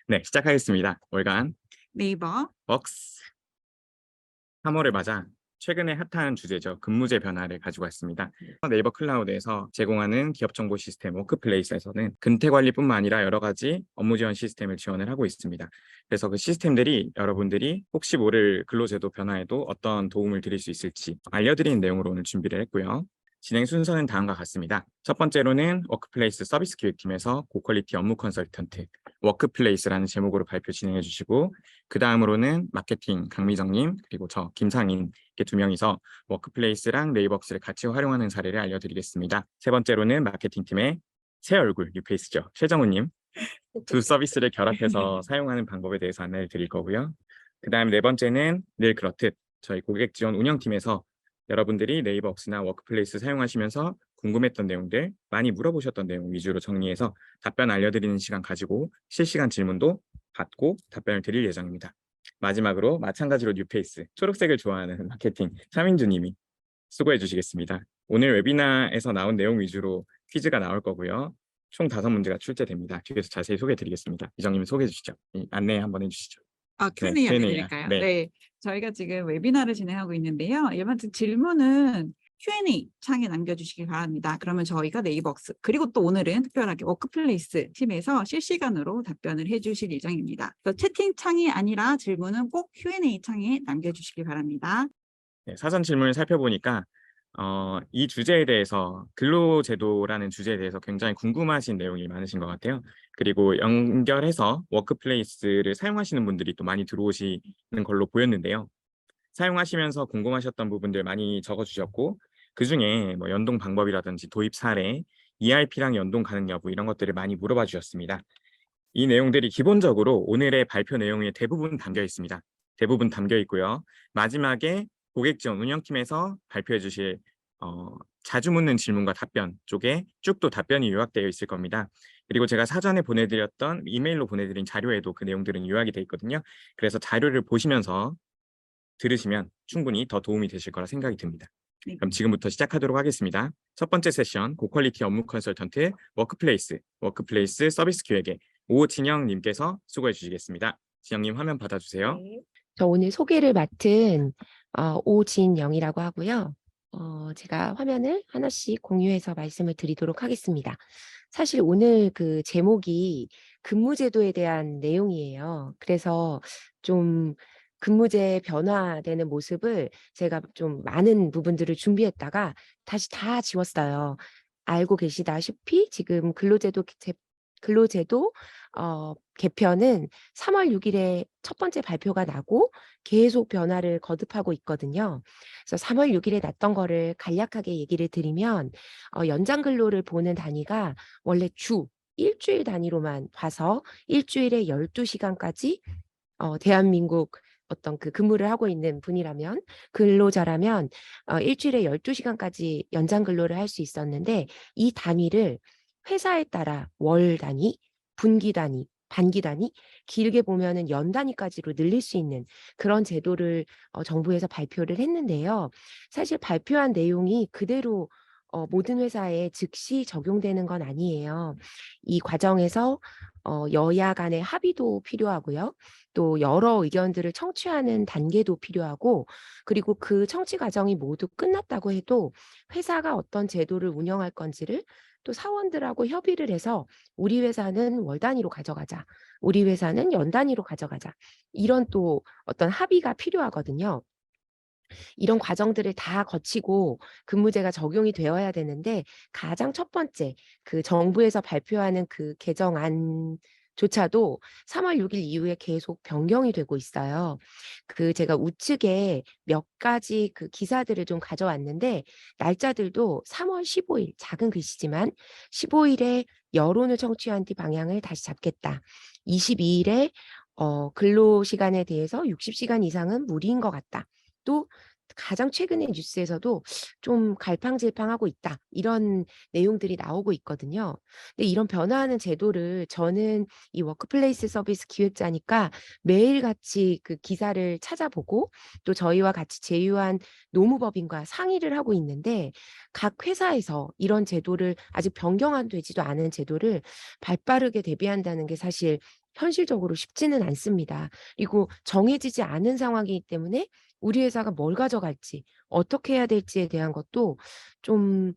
네, 시작하겠습니다. 월간 네이버 웍스 3월을 맞아 최근에 핫한 주제죠. 근무제 변화를 가지고 왔습니다. 네이버 클라우드에서 제공하는 기업 정보 시스템 워크플레이스에서는 근태 관리뿐만 아니라 여러 가지 업무 지원 시스템을 지원을 하고 있습니다. 그래서 그 시스템들이 여러분들이 혹시 모를 근로제도 변화에도 어떤 도움을 드릴 수 있을지 알려드리는 내용으로 오늘 준비를 했고요. 진행 순서는 다음과 같습니다. 첫 번째로는 워크플레이스 서비스 기획팀에서 고퀄리티 업무 컨설턴트 워크플레이스라는 제목으로 발표 진행해 주시고, 그 다음으로는 마케팅 강미정님 그리고 저 김상인 이렇게 두 명이서 워크플레이스랑 네이버웍스를 같이 활용하는 사례를 알려드리겠습니다. 세 번째로는 마케팅팀의 새 얼굴 뉴페이스죠. 최정우님 두 서비스를 결합해서 사용하는 방법에 대해서 안내를 드릴 거고요. 그 다음 네 번째는 늘 그렇듯 저희 고객 지원 운영팀에서 여러분들이 네이버웍스나 워크플레이스 사용하시면서 궁금했던 내용들, 많이 물어보셨던 내용 위주로 정리해서 답변 알려드리는 시간 가지고 실시간 질문도 받고 답변을 드릴 예정입니다. 마지막으로 마찬가지로 뉴페이스, 초록색을 좋아하는 마케팅 차민주님이 수고해 주시겠습니다. 오늘 웨비나에서 나온 내용 위주로 퀴즈가 나올 거고요. 총 5문제가 출제됩니다. 뒤에서 자세히 소개해 드리겠습니다. 이정님 소개해 주시죠. 안내 한번 해주시죠. 네, Q&A Q&A. 안내드릴까요? 네. 네, 저희가 지금 웨비나를 진행하고 있는데요. 이번 질문은 Q&A 창에 남겨주시기 바랍니다. 그러면 저희가 네이버웍스 그리고 또 오늘은 특별하게 워크플레이스 팀에서 실시간으로 답변을 해주실 예정입니다. 그래서 채팅창이 아니라 질문은 꼭 Q&A 창에 남겨주시기 바랍니다. 네, 사전 질문을 살펴보니까 이 주제에 대해서 근로제도라는 주제에 대해서 굉장히 궁금하신 내용이 많으신 것 같아요. 그리고 연결해서 워크플레이스를 사용하시는 분들이 또 많이 들어오시는 걸로 보였는데요. 사용하시면서 궁금하셨던 부분들 많이 적어주셨고, 그중에 뭐 연동 방법이라든지 도입 사례, ERP랑 연동 가능 여부 이런 것들을 많이 물어봐 주셨습니다. 이 내용들이 기본적으로 오늘의 발표 내용에 대부분 담겨 있습니다. 대부분 담겨 있고요. 마지막에 고객 지원 운영팀에서 발표해 주실 자주 묻는 질문과 답변 쪽에 쭉 또 답변이 요약되어 있을 겁니다. 그리고 제가 사전에 보내드렸던 이메일로 보내드린 자료에도 그 내용들은 요약이 되어 있거든요. 그래서 자료를 보시면서 들으시면 충분히 더 도움이 되실 거라 생각이 듭니다. 네. 그럼 지금부터 시작하도록 하겠습니다. 첫 번째 세션 고퀄리티 업무 컨설턴트 워크플레이스 서비스 기획의 오진영님께서 수고해 주시겠습니다. 진영님 화면 받아주세요. 네. 저 오늘 소개를 맡은 오진영이라고 하고요. 제가 화면을 하나씩 공유해서 말씀을 드리도록 하겠습니다. 사실 오늘 그 제목이 근무제도에 대한 내용이에요. 그래서 좀 근무제 변화되는 모습을 제가 좀 많은 부분들을 준비했다가 다시 다 지웠어요. 알고 계시다시피 지금 근로제도 개편은 3월 6일에 첫 번째 발표가 나고 계속 변화를 거듭하고 있거든요. 그래서 3월 6일에 났던 거를 간략하게 얘기를 드리면 연장 근로를 보는 단위가 원래 일주일 단위로만 봐서 일주일에 12시간까지 대한민국 어떤 그 근무를 하고 있는 분이라면 근로자라면 일주일에 12시간까지 연장 근로를 할 수 있었는데 이 단위를 회사에 따라 월 단위, 분기 단위, 반기 단위, 길게 보면은 연 단위까지로 늘릴 수 있는 그런 제도를 정부에서 발표를 했는데요. 사실 발표한 내용이 그대로 모든 회사에 즉시 적용되는 건 아니에요. 이 과정에서 여야 간의 합의도 필요하고요. 또 여러 의견들을 청취하는 단계도 필요하고, 그리고 그 청취 과정이 모두 끝났다고 해도 회사가 어떤 제도를 운영할 건지를 또 사원들하고 협의를 해서 우리 회사는 월 단위로 가져가자, 우리 회사는 연 단위로 가져가자, 이런 또 어떤 합의가 필요하거든요. 이런 과정들을 다 거치고 근무제가 적용이 되어야 되는데 가장 첫 번째 그 정부에서 발표하는 그 개정안조차도 3월 6일 이후에 계속 변경이 되고 있어요. 그 제가 우측에 몇 가지 그 기사들을 좀 가져왔는데 날짜들도 3월 15일 작은 글씨지만 15일에 여론을 청취한 뒤 방향을 다시 잡겠다. 22일에 근로시간에 대해서 60시간 이상은 무리인 것 같다. 또 가장 최근의 뉴스에서도 좀 갈팡질팡하고 있다, 이런 내용들이 나오고 있거든요. 근데 이런 변화하는 제도를 저는 이 워크플레이스 서비스 기획자니까 매일같이 그 기사를 찾아보고 또 저희와 같이 제휴한 노무법인과 상의를 하고 있는데, 각 회사에서 이런 제도를 아직 변경안 되지도 않은 제도를 발빠르게 대비한다는 게 사실 현실적으로 쉽지는 않습니다. 그리고 정해지지 않은 상황이기 때문에 우리 회사가 뭘 가져갈지, 어떻게 해야 될지에 대한 것도 좀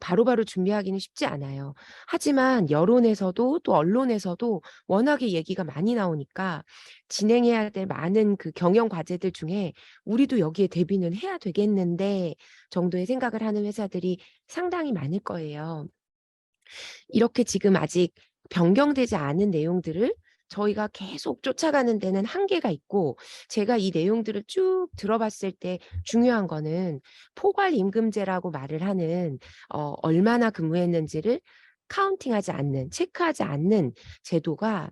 바로바로 준비하기는 쉽지 않아요. 하지만 여론에서도 또 언론에서도 워낙에 얘기가 많이 나오니까 진행해야 될 많은 경영 과제들 중에 우리도 여기에 대비는 해야 되겠는데 정도의 생각을 하는 회사들이 상당히 많을 거예요. 이렇게 지금 아직 변경되지 않은 내용들을 저희가 계속 쫓아가는 데는 한계가 있고, 제가 이 내용들을 쭉 들어봤을 때 중요한 거는 포괄임금제라고 말을 하는 얼마나 근무했는지를 카운팅하지 않는, 체크하지 않는 제도가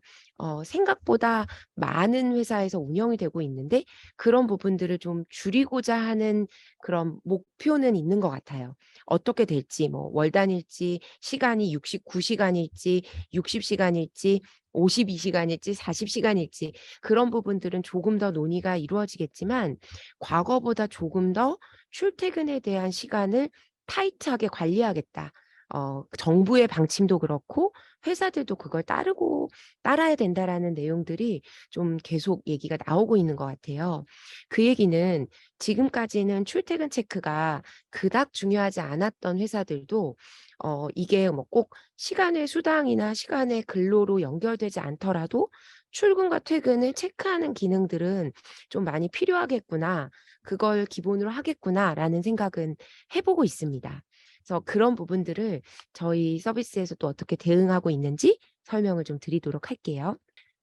생각보다 많은 회사에서 운영이 되고 있는데, 그런 부분들을 좀 줄이고자 하는 그런 목표는 있는 것 같아요. 어떻게 될지, 뭐 월단일지, 시간이 69시간일지 60시간일지 52시간일지 40시간일지 그런 부분들은 조금 더 논의가 이루어지겠지만, 과거보다 조금 더 출퇴근에 대한 시간을 타이트하게 관리하겠다. 정부의 방침도 그렇고 회사들도 그걸 따라야 된다라는 내용들이 좀 계속 얘기가 나오고 있는 것 같아요. 그 얘기는 지금까지는 출퇴근 체크가 그닥 중요하지 않았던 회사들도 이게 뭐 꼭 시간의 수당이나 시간의 근로로 연결되지 않더라도 출근과 퇴근을 체크하는 기능들은 좀 많이 필요하겠구나, 그걸 기본으로 하겠구나라는 생각은 해보고 있습니다. 그래서 그런 부분들을 저희 서비스에서 또 어떻게 대응하고 있는지 설명을 좀 드리도록 할게요.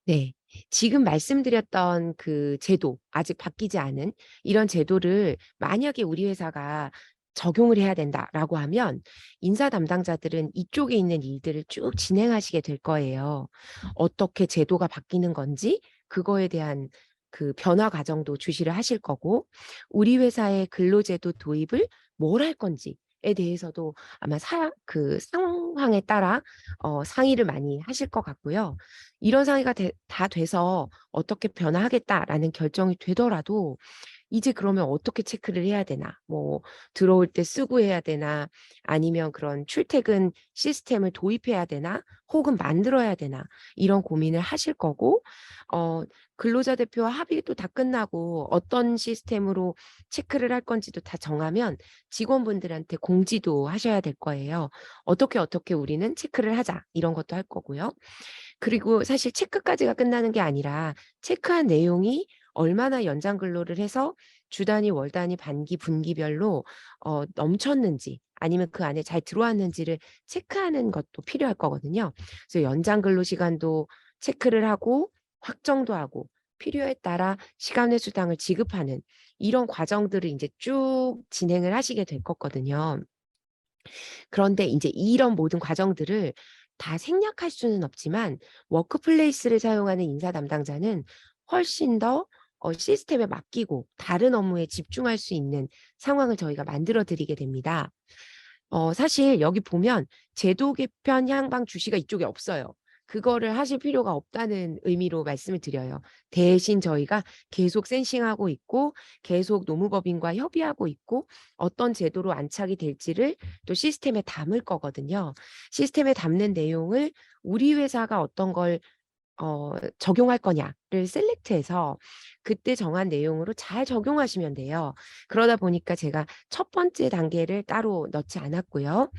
네. 지금 말씀드렸던 제도, 아직 바뀌지 않은 이런 제도를 만약에 우리 회사가 적용을 해야 된다라고 하면 인사 담당자들은 이쪽에 있는 일들을 쭉 진행하시게 될 거예요. 어떻게 제도가 바뀌는 건지 그거에 대한 변화 과정도 주시를 하실 거고, 우리 회사의 근로제도 도입을 뭘 할 건지에 대해서도 아마 상황에 따라 상의를 많이 하실 것 같고요. 이런 상의가 다 돼서 어떻게 변화하겠다라는 결정이 되더라도 이제 그러면 어떻게 체크를 해야 되나? 뭐 들어올 때 쓰고 해야 되나? 아니면 그런 출퇴근 시스템을 도입해야 되나? 혹은 만들어야 되나? 이런 고민을 하실 거고, 근로자 대표와 합의도 다 끝나고 어떤 시스템으로 체크를 할 건지도 다 정하면 직원분들한테 공지도 하셔야 될 거예요. 어떻게 우리는 체크를 하자, 이런 것도 할 거고요. 그리고 사실 체크까지가 끝나는 게 아니라 체크한 내용이 얼마나 연장 근로를 해서 주 단위, 월 단위, 반기, 분기별로 넘쳤는지 아니면 그 안에 잘 들어왔는지를 체크하는 것도 필요할 거거든요. 그래서 연장 근로 시간도 체크를 하고 확정도 하고 필요에 따라 시간의 수당을 지급하는 이런 과정들을 이제 쭉 진행을 하시게 될 거거든요. 그런데 이제 이런 모든 과정들을 다 생략할 수는 없지만 워크플레이스를 사용하는 인사 담당자는 훨씬 더 시스템에 맡기고 다른 업무에 집중할 수 있는 상황을 저희가 만들어 드리게 됩니다. 사실 여기 보면 제도 개편 향방 주시가 이쪽에 없어요. 그거를 하실 필요가 없다는 의미로 말씀을 드려요. 대신 저희가 계속 센싱하고 있고 계속 노무법인과 협의하고 있고 어떤 제도로 안착이 될지를 또 시스템에 담을 거거든요. 시스템에 담는 내용을 우리 회사가 어떤 걸 적용할 거냐를 셀렉트해서 그때 정한 내용으로 잘 적용하시면 돼요. 그러다 보니까 제가 첫 번째 단계를 따로 넣지 않았고요.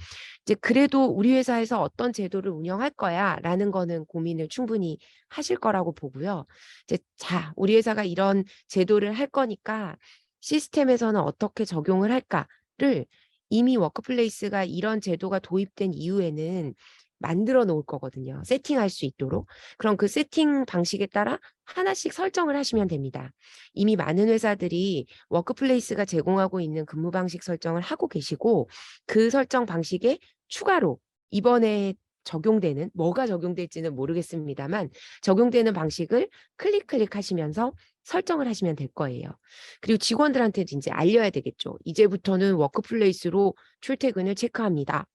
이제 그래도 우리 회사에서 어떤 제도를 운영할 거야라는 거는 고민을 충분히 하실 거라고 보고요. 이제 자, 우리 회사가 이런 제도를 할 거니까 시스템에서는 어떻게 적용을 할까를 이미 워크플레이스가 이런 제도가 도입된 이후에는 만들어 놓을 거거든요. 세팅할 수 있도록. 그럼 그 세팅 방식에 따라 하나씩 설정을 하시면 됩니다. 이미 많은 회사들이 워크플레이스가 제공하고 있는 근무 방식 설정을 하고 계시고, 그 설정 방식에 추가로 이번에 적용되는, 뭐가 적용될지는 모르겠습니다만 적용되는 방식을 클릭하시면서 설정을 하시면 될 거예요. 그리고 직원들한테도 이제 알려야 되겠죠. 이제부터는 워크플레이스로 출퇴근을 체크합니다.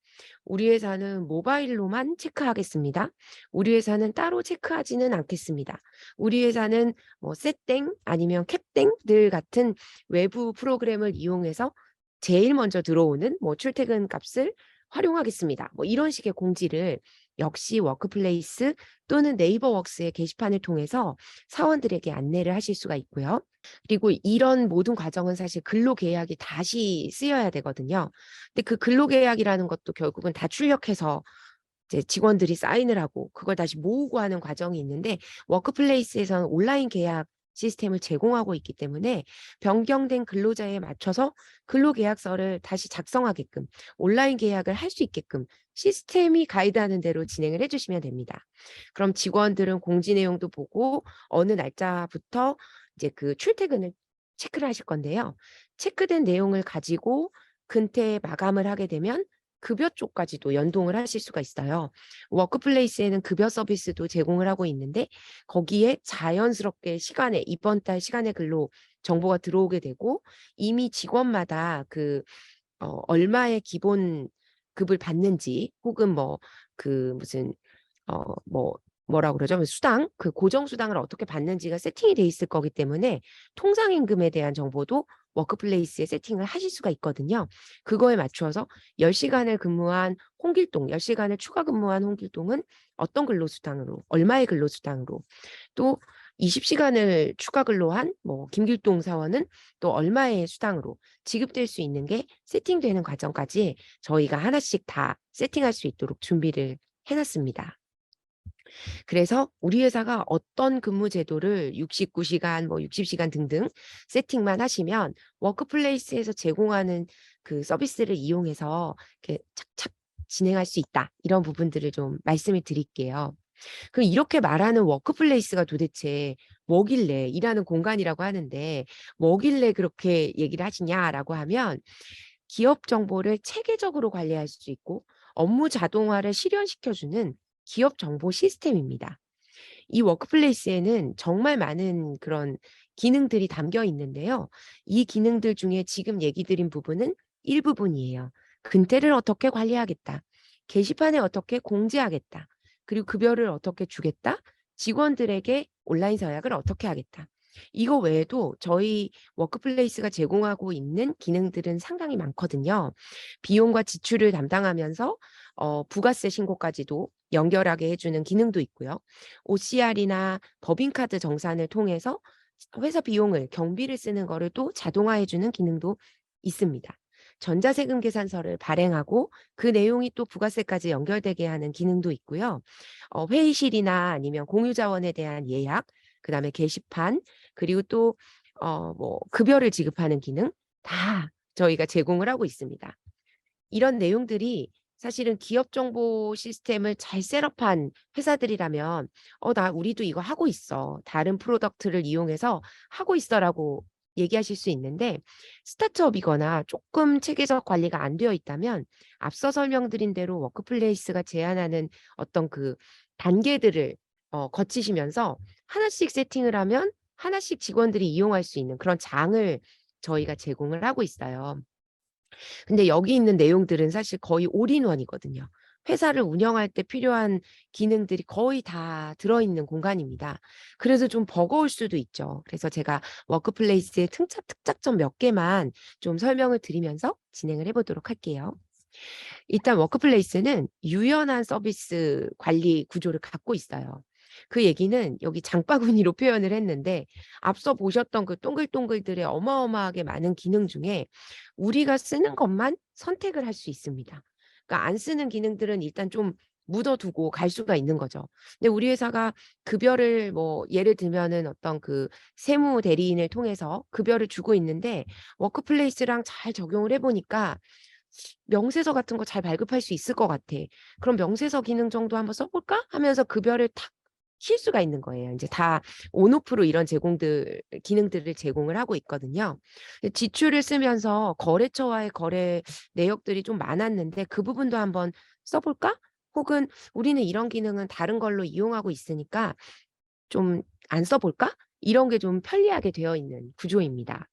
우리 회사는 모바일로만 체크하겠습니다. 우리 회사는 따로 체크하지는 않겠습니다. 우리 회사는 뭐 셋땡 아니면 캡땡들 같은 외부 프로그램을 이용해서 제일 먼저 들어오는 뭐 출퇴근 값을 활용하겠습니다. 뭐 이런 식의 공지를 역시 워크플레이스 또는 네이버웍스의 게시판을 통해서 사원들에게 안내를 하실 수가 있고요. 그리고 이런 모든 과정은 사실 근로계약이 다시 쓰여야 되거든요. 근데 그 근로계약이라는 것도 결국은 다 출력해서 이제 직원들이 사인을 하고 그걸 다시 모으고 하는 과정이 있는데 워크플레이스에서는 온라인 계약 시스템을 제공하고 있기 때문에 변경된 근로자에 맞춰서 근로계약서를 다시 작성하게끔 온라인 계약을 할 수 있게끔 시스템이 가이드하는 대로 진행을 해주시면 됩니다. 그럼 직원들은 공지 내용도 보고 어느 날짜부터 이제 그 출퇴근을 체크를 하실 건데요. 체크된 내용을 가지고 근태 마감을 하게 되면 급여 쪽까지도 연동을 하실 수가 있어요. 워크플레이스에는 급여 서비스도 제공을 하고 있는데 거기에 자연스럽게 시간에 이번 달 시간의 근로 정보가 들어오게 되고 이미 직원마다 그 얼마의 기본 급을 받는지 혹은 뭐 그 무슨 뭐라고 그러죠? 수당, 그 고정 수당을 어떻게 받는지가 세팅이 돼 있을 거기 때문에 통상 임금에 대한 정보도 워크플레이스에 세팅을 하실 수가 있거든요. 그거에 맞추어서 10시간을 근무한 홍길동, 10시간을 추가 근무한 홍길동은 어떤 근로수당으로, 얼마의 근로수당으로, 또 20시간을 추가 근로한 뭐 김길동 사원은 또 얼마의 수당으로 지급될 수 있는 게 세팅되는 과정까지 저희가 하나씩 다 세팅할 수 있도록 준비를 해놨습니다. 그래서 우리 회사가 어떤 근무 제도를 69시간, 뭐 60시간 등등 세팅만 하시면 워크플레이스에서 제공하는 그 서비스를 이용해서 이렇게 착착 진행할 수 있다. 이런 부분들을 좀 말씀을 드릴게요. 그럼 이렇게 말하는 워크플레이스가 도대체 뭐길래 일하는 공간이라고 하는데 뭐길래 그렇게 얘기를 하시냐라고 하면 기업 정보를 체계적으로 관리할 수 있고 업무 자동화를 실현시켜주는 기업 정보 시스템입니다. 이 워크플레이스에는 정말 많은 그런 기능들이 담겨 있는데요. 이 기능들 중에 지금 얘기 드린 부분은 일부분이에요. 근태를 어떻게 관리하겠다. 게시판에 어떻게 공지하겠다. 그리고 급여를 어떻게 주겠다. 직원들에게 온라인 서약을 어떻게 하겠다. 이거 외에도 저희 워크플레이스가 제공하고 있는 기능들은 상당히 많거든요. 비용과 지출을 담당하면서 부가세 신고까지도 연결하게 해주는 기능도 있고요. OCR이나 법인카드 정산을 통해서 회사 비용을 경비를 쓰는 거를 또 자동화해주는 기능도 있습니다. 전자세금 계산서를 발행하고 그 내용이 또 부가세까지 연결되게 하는 기능도 있고요. 회의실이나 아니면 공유자원에 대한 예약, 그다음에 게시판, 그리고 또 뭐 급여를 지급하는 기능 다 저희가 제공을 하고 있습니다. 이런 내용들이 사실은 기업 정보 시스템을 잘 셋업한 회사들이라면 우리도 이거 하고 있어. 다른 프로덕트를 이용해서 하고 있어라고 얘기하실 수 있는데 스타트업이거나 조금 체계적 관리가 안 되어 있다면 앞서 설명드린 대로 워크플레이스가 제안하는 어떤 그 단계들을 거치시면서 하나씩 세팅을 하면 하나씩 직원들이 이용할 수 있는 그런 장을 저희가 제공을 하고 있어요. 근데 여기 있는 내용들은 사실 거의 올인원이거든요. 회사를 운영할 때 필요한 기능들이 거의 다 들어있는 공간입니다. 그래서 좀 버거울 수도 있죠. 그래서 제가 워크플레이스의 특장점 몇 개만 좀 설명을 드리면서 진행을 해보도록 할게요. 일단 워크플레이스는 유연한 서비스 관리 구조를 갖고 있어요. 그 얘기는 여기 장바구니로 표현을 했는데 앞서 보셨던 그 동글동글들의 어마어마하게 많은 기능 중에 우리가 쓰는 것만 선택을 할 수 있습니다. 그러니까 안 쓰는 기능들은 일단 좀 묻어두고 갈 수가 있는 거죠. 근데 우리 회사가 급여를 뭐 예를 들면은 어떤 그 세무 대리인을 통해서 급여를 주고 있는데 워크플레이스랑 잘 적용을 해보니까 명세서 같은 거 잘 발급할 수 있을 것 같아. 그럼 명세서 기능 정도 한번 써볼까? 하면서 급여를 탁 킬 수가 있는 거예요. 이제 다 온오프로 이런 기능들을 제공을 하고 있거든요. 지출을 쓰면서 거래처와의 거래 내역들이 좀 많았는데 그 부분도 한번 써볼까? 혹은 우리는 이런 기능은 다른 걸로 이용하고 있으니까 좀 안 써볼까? 이런 게 좀 편리하게 되어 있는 구조입니다.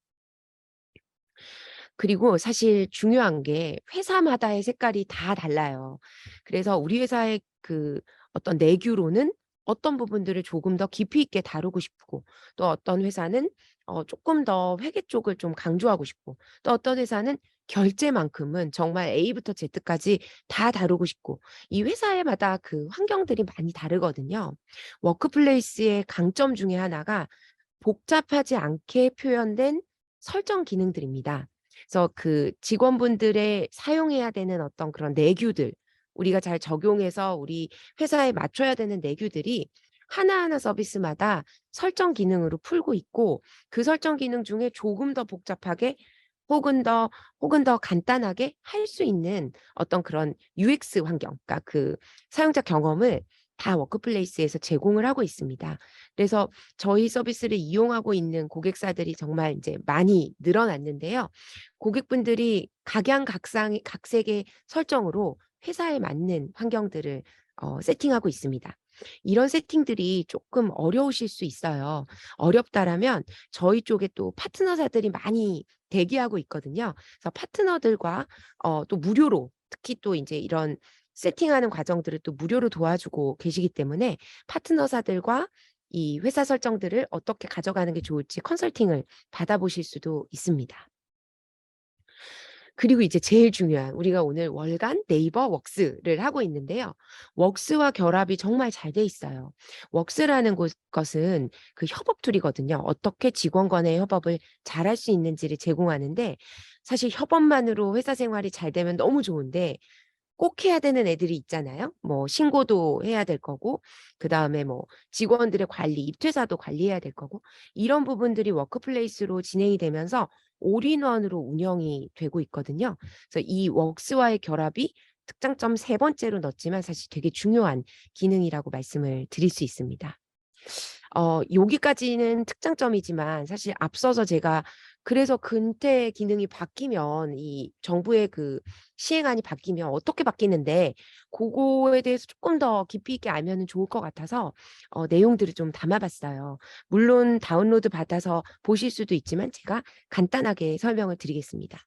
그리고 사실 중요한 게 회사마다의 색깔이 다 달라요. 그래서 우리 회사의 그 어떤 내규로는 어떤 부분들을 조금 더 깊이 있게 다루고 싶고 또 어떤 회사는 조금 더 회계 쪽을 좀 강조하고 싶고 또 어떤 회사는 결제만큼은 정말 A부터 Z까지 다 다루고 싶고 이 회사에마다 그 환경들이 많이 다르거든요. 워크플레이스의 강점 중에 하나가 복잡하지 않게 표현된 설정 기능들입니다. 그래서 그 직원분들의 사용해야 되는 어떤 그런 내규들, 우리가 잘 적용해서 우리 회사에 맞춰야 되는 내규들이 하나하나 서비스마다 설정 기능으로 풀고 있고 그 설정 기능 중에 조금 더 복잡하게 혹은 더 간단하게 할 수 있는 어떤 그런 UX 환경, 그러니까 그 사용자 경험을 다 워크플레이스에서 제공을 하고 있습니다. 그래서 저희 서비스를 이용하고 있는 고객사들이 정말 이제 많이 늘어났는데요. 고객분들이 각색의 설정으로 회사에 맞는 환경들을 세팅하고 있습니다. 이런 세팅들이 조금 어려우실 수 있어요. 어렵다라면 저희 쪽에 또 파트너사들이 많이 대기하고 있거든요. 그래서 파트너들과 또 무료로 특히 또 이제 이런 세팅하는 과정들을 또 무료로 도와주고 계시기 때문에 파트너사들과 이 회사 설정들을 어떻게 가져가는 게 좋을지 컨설팅을 받아보실 수도 있습니다. 그리고 이제 제일 중요한 우리가 오늘 월간 네이버 웍스를 하고 있는데요. 웍스와 결합이 정말 잘 돼 있어요. 웍스라는 것은 그 협업 툴이거든요. 어떻게 직원 간의 협업을 잘할 수 있는지를 제공하는데 사실 협업만으로 회사 생활이 잘 되면 너무 좋은데 꼭 해야 되는 애들이 있잖아요. 뭐 신고도 해야 될 거고 그다음에 뭐 직원들의 관리, 입퇴사도 관리해야 될 거고 이런 부분들이 워크플레이스로 진행이 되면서 올인원으로 운영이 되고 있거든요. 그래서 이 웍스와의 결합이 특장점 세 번째로 넣었지만 사실 되게 중요한 기능이라고 말씀을 드릴 수 있습니다. 여기까지는 특장점이지만 사실 앞서서 제가 그래서 근태 기능이 바뀌면 이 정부의 그 시행안이 바뀌면 어떻게 바뀌는데 그거에 대해서 조금 더 깊이 있게 알면은 좋을 것 같아서 내용들을 좀 담아봤어요. 물론 다운로드 받아서 보실 수도 있지만 제가 간단하게 설명을 드리겠습니다.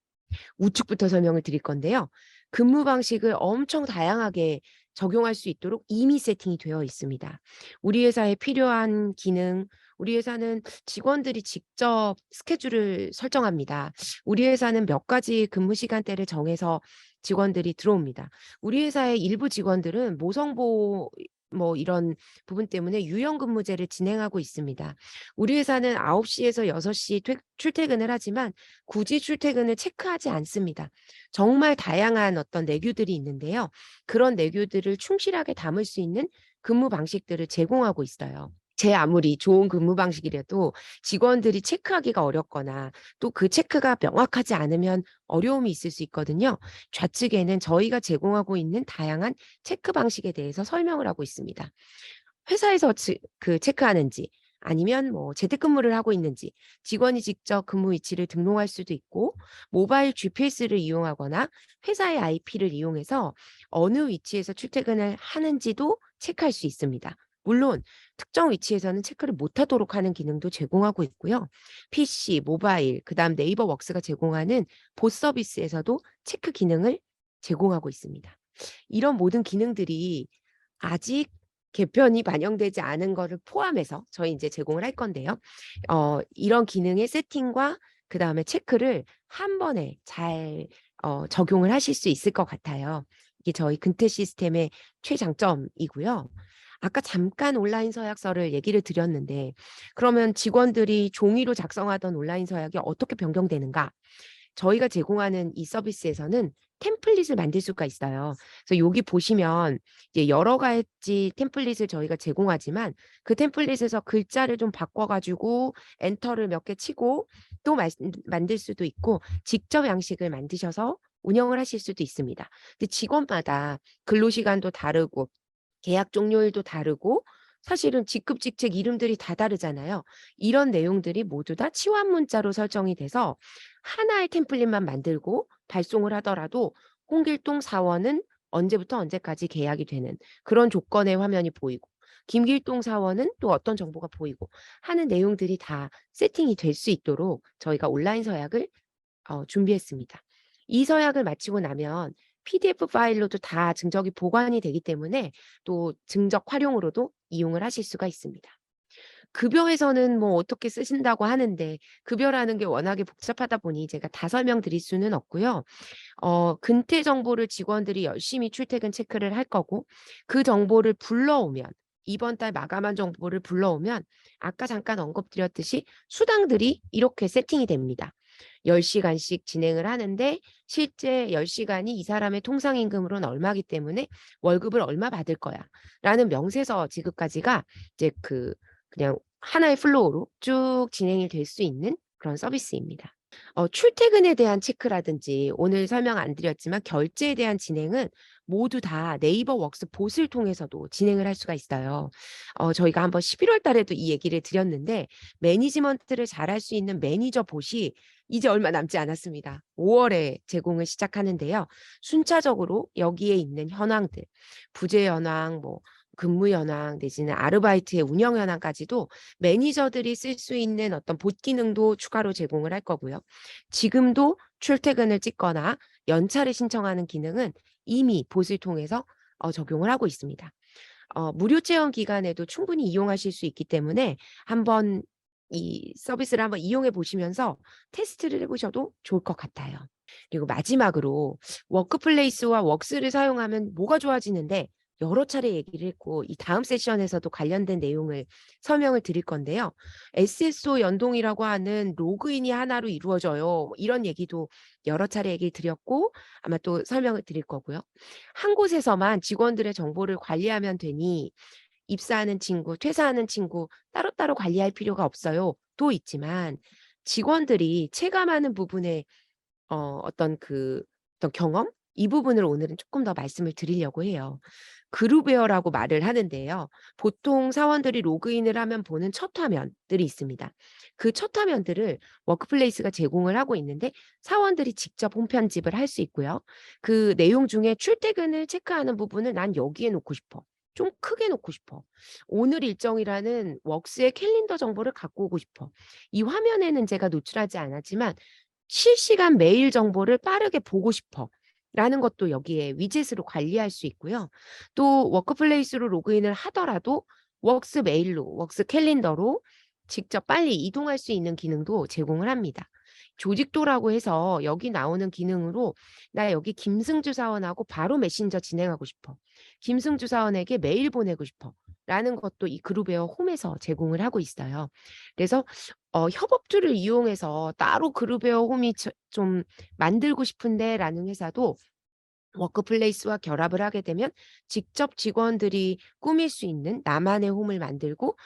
우측부터 설명을 드릴 건데요. 근무 방식을 엄청 다양하게 적용할 수 있도록 이미 세팅이 되어 있습니다. 우리 회사에 필요한 기능, 우리 회사는 직원들이 직접 스케줄을 설정합니다. 우리 회사는 몇 가지 근무 시간대를 정해서 직원들이 들어옵니다. 우리 회사의 일부 직원들은 모성보 뭐 이런 부분 때문에 유연근무제를 진행하고 있습니다. 우리 회사는 9시에서 6시 출퇴근을 하지만 굳이 출퇴근을 체크하지 않습니다. 정말 다양한 어떤 내규들이 있는데요. 그런 내규들을 충실하게 담을 수 있는 근무 방식들을 제공하고 있어요. 제 아무리 좋은 근무 방식이라도 직원들이 체크하기가 어렵거나 또 그 체크가 명확하지 않으면 어려움이 있을 수 있거든요. 좌측에는 저희가 제공하고 있는 다양한 체크 방식에 대해서 설명을 하고 있습니다. 회사에서 그 체크하는지 아니면 뭐 재택근무를 하고 있는지 직원이 직접 근무 위치를 등록할 수도 있고 모바일 GPS를 이용하거나 회사의 IP를 이용해서 어느 위치에서 출퇴근을 하는지도 체크할 수 있습니다. 물론 특정 위치에서는 체크를 못하도록 하는 기능도 제공하고 있고요. PC, 모바일, 그다음 네이버 웍스가 제공하는 보스 서비스에서도 체크 기능을 제공하고 있습니다. 이런 모든 기능들이 아직 개편이 반영되지 않은 거를 포함해서 저희 이제 제공을 할 건데요. 이런 기능의 세팅과 그다음에 체크를 한 번에 잘 적용을 하실 수 있을 것 같아요. 이게 저희 근태 시스템의 최장점이고요. 아까 잠깐 온라인 서약서를 얘기를 드렸는데 그러면 직원들이 종이로 작성하던 온라인 서약이 어떻게 변경되는가? 저희가 제공하는 이 서비스에서는 템플릿을 만들 수가 있어요. 그래서 여기 보시면 이제 여러 가지 템플릿을 저희가 제공하지만 그 템플릿에서 글자를 좀 바꿔가지고 엔터를 몇 개 치고 또 만들 수도 있고 직접 양식을 만드셔서 운영을 하실 수도 있습니다. 근데 직원마다 근로시간도 다르고 계약 종료일도 다르고 사실은 직급 직책 이름들이 다 다르잖아요. 이런 내용들이 모두 다 치환 문자로 설정이 돼서 하나의 템플릿만 만들고 발송을 하더라도 홍길동 사원은 언제부터 언제까지 계약이 되는 그런 조건의 화면이 보이고 김길동 사원은 또 어떤 정보가 보이고 하는 내용들이 다 세팅이 될 수 있도록 저희가 온라인 서약을 준비했습니다. 이 서약을 마치고 나면 PDF 파일로도 다 증적이 보관이 되기 때문에 또 증적 활용으로도 이용을 하실 수가 있습니다. 급여에서는 뭐 어떻게 쓰신다고 하는데 급여라는 게 워낙에 복잡하다 보니 제가 다 설명드릴 수는 없고요. 근태 정보를 직원들이 열심히 출퇴근 체크를 할 거고 그 정보를 불러오면 이번 달 마감한 정보를 불러오면 아까 잠깐 언급드렸듯이 수당들이 이렇게 세팅이 됩니다. 10시간씩 진행을 하는데 실제 10시간이 이 사람의 통상 임금으로는 얼마기 때문에 월급을 얼마 받을 거야 라는 명세서 지급까지가 이제 그냥 하나의 플로우로 쭉 진행이 될 수 있는 그런 서비스입니다. 출퇴근에 대한 체크라든지 오늘 설명 안 드렸지만 결제에 대한 진행은 모두 다 네이버 웍스 봇을 통해서도 진행을 할 수가 있어요. 저희가 한번 11월 달에도 이 얘기를 드렸는데 매니지먼트를 잘할 수 있는 매니저 봇이 이제 얼마 남지 않았습니다. 5월에 제공을 시작하는데요. 순차적으로 여기에 있는 현황들, 부재 현황, 뭐 근무 현황 내지는 아르바이트의 운영 현황까지도 매니저들이 쓸 수 있는 어떤 봇 기능도 추가로 제공을 할 거고요. 지금도 출퇴근을 찍거나 연차를 신청하는 기능은 이미 봇을 통해서 적용을 하고 있습니다. 무료 체험 기간에도 충분히 이용하실 수 있기 때문에 한번 이 서비스를 한번 이용해 보시면서 테스트를 해보셔도 좋을 것 같아요. 그리고 마지막으로 워크플레이스와 웍스를 사용하면 뭐가 좋아지는데 여러 차례 얘기를 했고 이 다음 세션에서도 관련된 내용을 설명을 드릴 건데요. SSO 연동이라고 하는 로그인이 하나로 이루어져요. 뭐 이런 얘기도 여러 차례 얘기를 드렸고 아마 또 설명을 드릴 거고요. 한 곳에서만 직원들의 정보를 관리하면 되니 입사하는 친구, 퇴사하는 친구 따로따로 관리할 필요가 없어요. 도 있지만 직원들이 체감하는 부분에 어떤 경험? 이 부분을 오늘은 조금 더 말씀을 드리려고 해요. 그룹웨어라고 말을 하는데요. 보통 사원들이 로그인을 하면 보는 첫 화면들이 있습니다. 그 첫 화면들을 워크플레이스가 제공을 하고 있는데 사원들이 직접 홈편집을 할 수 있고요. 그 내용 중에 출퇴근을 체크하는 부분을 난 여기에 놓고 싶어. 좀 크게 놓고 싶어. 오늘 일정이라는 웍스의 캘린더 정보를 갖고 오고 싶어. 이 화면에는 제가 노출하지 않았지만 실시간 메일 정보를 빠르게 보고 싶어. 라는 것도 여기에 위젯으로 관리할 수 있고요. 또 워크플레이스로 로그인을 하더라도 웍스 메일로, 웍스 캘린더로 직접 빨리 이동할 수 있는 기능도 제공을 합니다. 조직도라고 해서 여기 나오는 기능으로 나 여기 김승주 사원하고 바로 메신저 진행하고 싶어. 김승주 사원에게 메일 보내고 싶어. 라는 것도 이 그룹웨어 홈에서 제공을 하고 있어요. 그래서 협업툴을 이용해서 따로 그룹웨어 홈이 좀 만들고 싶은데 라는 회사도 워크플레이스와 결합을 하게 되면 직접 직원들이 꾸밀 수 있는 나만의 홈을 만들고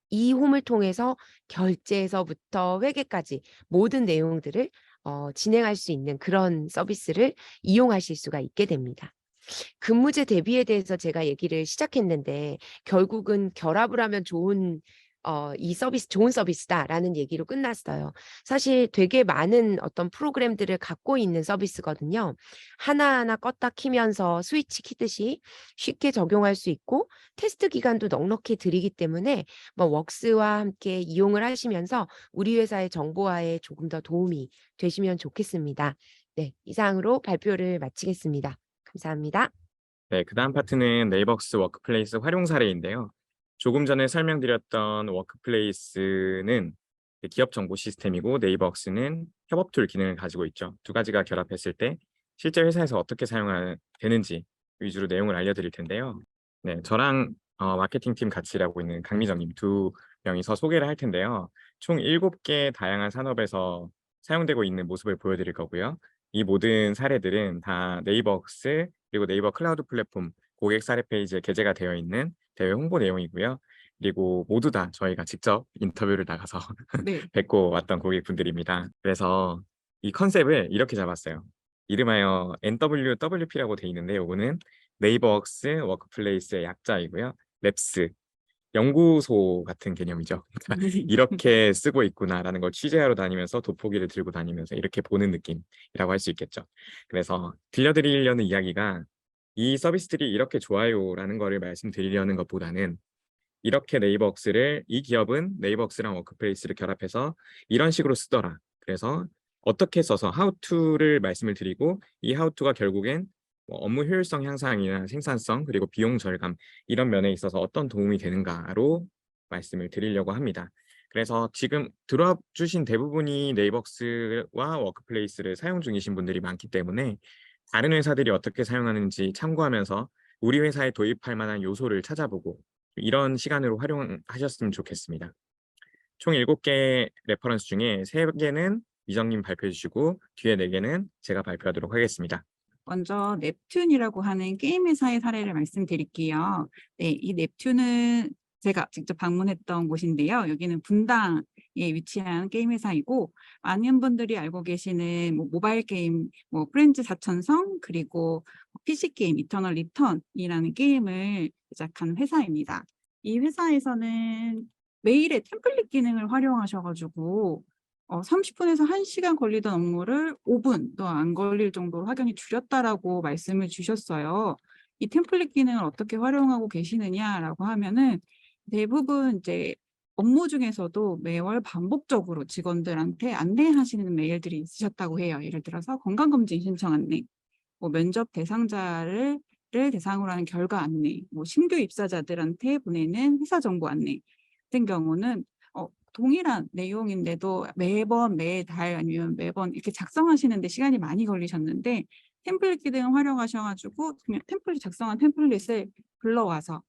이 홈을 통해서 결제에서부터 회계까지 모든 내용들을 진행할 수 있는 그런 서비스를 이용하실 수가 있게 됩니다. 근무제 대비에 대해서 제가 얘기를 시작했는데 결국은 결합을 하면 이 서비스 좋은 서비스다라는 얘기로 끝났어요. 사실 되게 많은 어떤 프로그램들을 갖고 있는 서비스거든요. 하나하나 껐다 키면서 스위치 키듯이 쉽게 적용할 수 있고 테스트 기간도 넉넉히 드리기 때문에 뭐 웍스와 함께 이용을 하시면서 우리 회사의 정보화에 조금 더 도움이 되시면 좋겠습니다. 네, 이상으로 발표를 마치겠습니다. 감사합니다. 네, 그 다음 파트는 네이버웍스 워크플레이스 활용 사례인데요. 조금 전에 설명드렸던 워크플레이스는 기업 정보 시스템이고 네이버웍스는 협업 툴 기능을 가지고 있죠. 두 가지가 결합했을 때 실제 회사에서 어떻게 사용되는지 위주로 내용을 알려드릴 텐데요. 네, 저랑 마케팅팀 같이 일하고 있는 강미정님 두 명이서 소개를 할 텐데요. 총 7개 다양한 산업에서 사용되고 있는 모습을 보여드릴 거고요. 이 모든 사례들은 다 네이버웍스 그리고 네이버 클라우드 플랫폼 고객 사례 페이지에 게재가 되어 있는 대외 홍보 내용이고요. 그리고 모두 다 저희가 직접 인터뷰를 나가서 네. 뵙고 왔던 고객분들입니다. 그래서 이 컨셉을 이렇게 잡았어요. 이름하여 NWWP라고 돼 있는데 요거는 네이버웍스 워크플레이스의 약자이고요. 랩스, 연구소 같은 개념이죠. 그러니까 이렇게 쓰고 있구나라는 걸 취재하러 다니면서 돋보기를 들고 다니면서 이렇게 보는 느낌이라고 할 수 있겠죠. 그래서 들려드리려는 이야기가 이 서비스들이 이렇게 좋아요라는 거를 말씀드리려는 것보다는 이렇게 네이버웍스를 이 기업은 네이버웍스랑 워크플레이스를 결합해서 이런 식으로 쓰더라. 그래서 어떻게 써서 하우투를 말씀을 드리고 이 하우투가 결국엔 업무 효율성 향상이나 생산성 그리고 비용 절감 이런 면에 있어서 어떤 도움이 되는가로 말씀을 드리려고 합니다. 그래서 지금 들어와 주신 대부분이 네이버스와 워크플레이스를 사용 중이신 분들이 많기 때문에 다른 회사들이 어떻게 사용하는지 참고하면서 우리 회사에 도입할 만한 요소를 찾아보고 이런 시간으로 활용하셨으면 좋겠습니다. 총 7개 레퍼런스 중에 3개는 이정님 발표해 주시고 뒤에 4개는 제가 발표하도록 하겠습니다. 먼저 넵튠이라고 하는 게임 회사의 사례를 말씀드릴게요. 네, 이 넵튠은 제가 직접 방문했던 곳인데요. 여기는 분당에 위치한 게임 회사이고 많은 분들이 알고 계시는 모바일 게임 프렌즈 4천성 그리고 PC 게임 이터널 리턴이라는 게임을 제작한 회사입니다. 이 회사에서는 메일의 템플릿 기능을 활용하셔가지고 30분에서 1시간 걸리던 업무를 5분도 안 걸릴 정도로 확연히 줄였다라고 말씀을 주셨어요. 이 템플릿 기능을 어떻게 활용하고 계시느냐라고 하면은 대부분 이제 업무 중에서도 매월 반복적으로 직원들한테 안내하시는 메일들이 있으셨다고 해요. 예를 들어서 건강검진 신청 안내, 면접 대상자를 대상으로 하는 결과 안내, 신규 입사자들한테 보내는 회사 정보 안내 같은 경우는 동일한 내용인데도 매번 매달 아니면 매번 이렇게 작성하시는데 시간이 많이 걸리셨는데 템플릿 기능을 활용하셔가지고 그냥 작성한 템플릿을 불러와서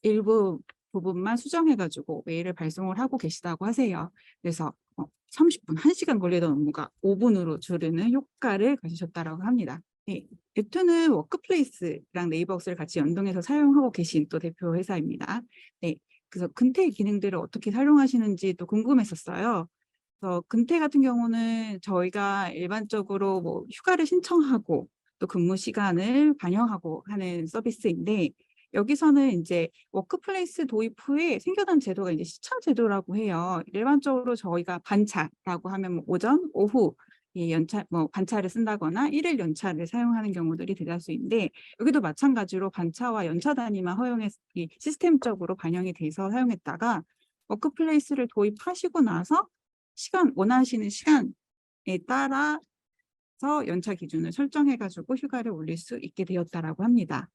일부 부분만 수정해가지고 메일을 발송을 하고 계시다고 하세요. 그래서 30분, 1시간 걸리던 업무가 5분으로 줄이는 효과를 가지셨다고 합니다. 네, 웹툰은 워크플레이스랑 네이버스를 같이 연동해서 사용하고 계신 또 대표 회사입니다. 네, 그래서 근태 기능들을 어떻게 사용하시는지 또 궁금했었어요. 그래서 근태 같은 경우는 저희가 일반적으로 휴가를 신청하고 또 근무 시간을 반영하고 하는 서비스인데 여기서는 이제 워크플레이스 도입 후에 생겨난 제도가 이제 시청 제도라고 해요. 일반적으로 저희가 반차라고 하면 오전, 오후 연차 반차를 쓴다거나 일일 연차를 사용하는 경우들이 대다수인데 여기도 마찬가지로 반차와 연차 단위만 시스템적으로 반영이 돼서 사용했다가 워크플레이스를 도입하시고 나서 원하시는 시간에 따라서 연차 기준을 설정해가지고 휴가를 올릴 수 있게 되었다라고 합니다.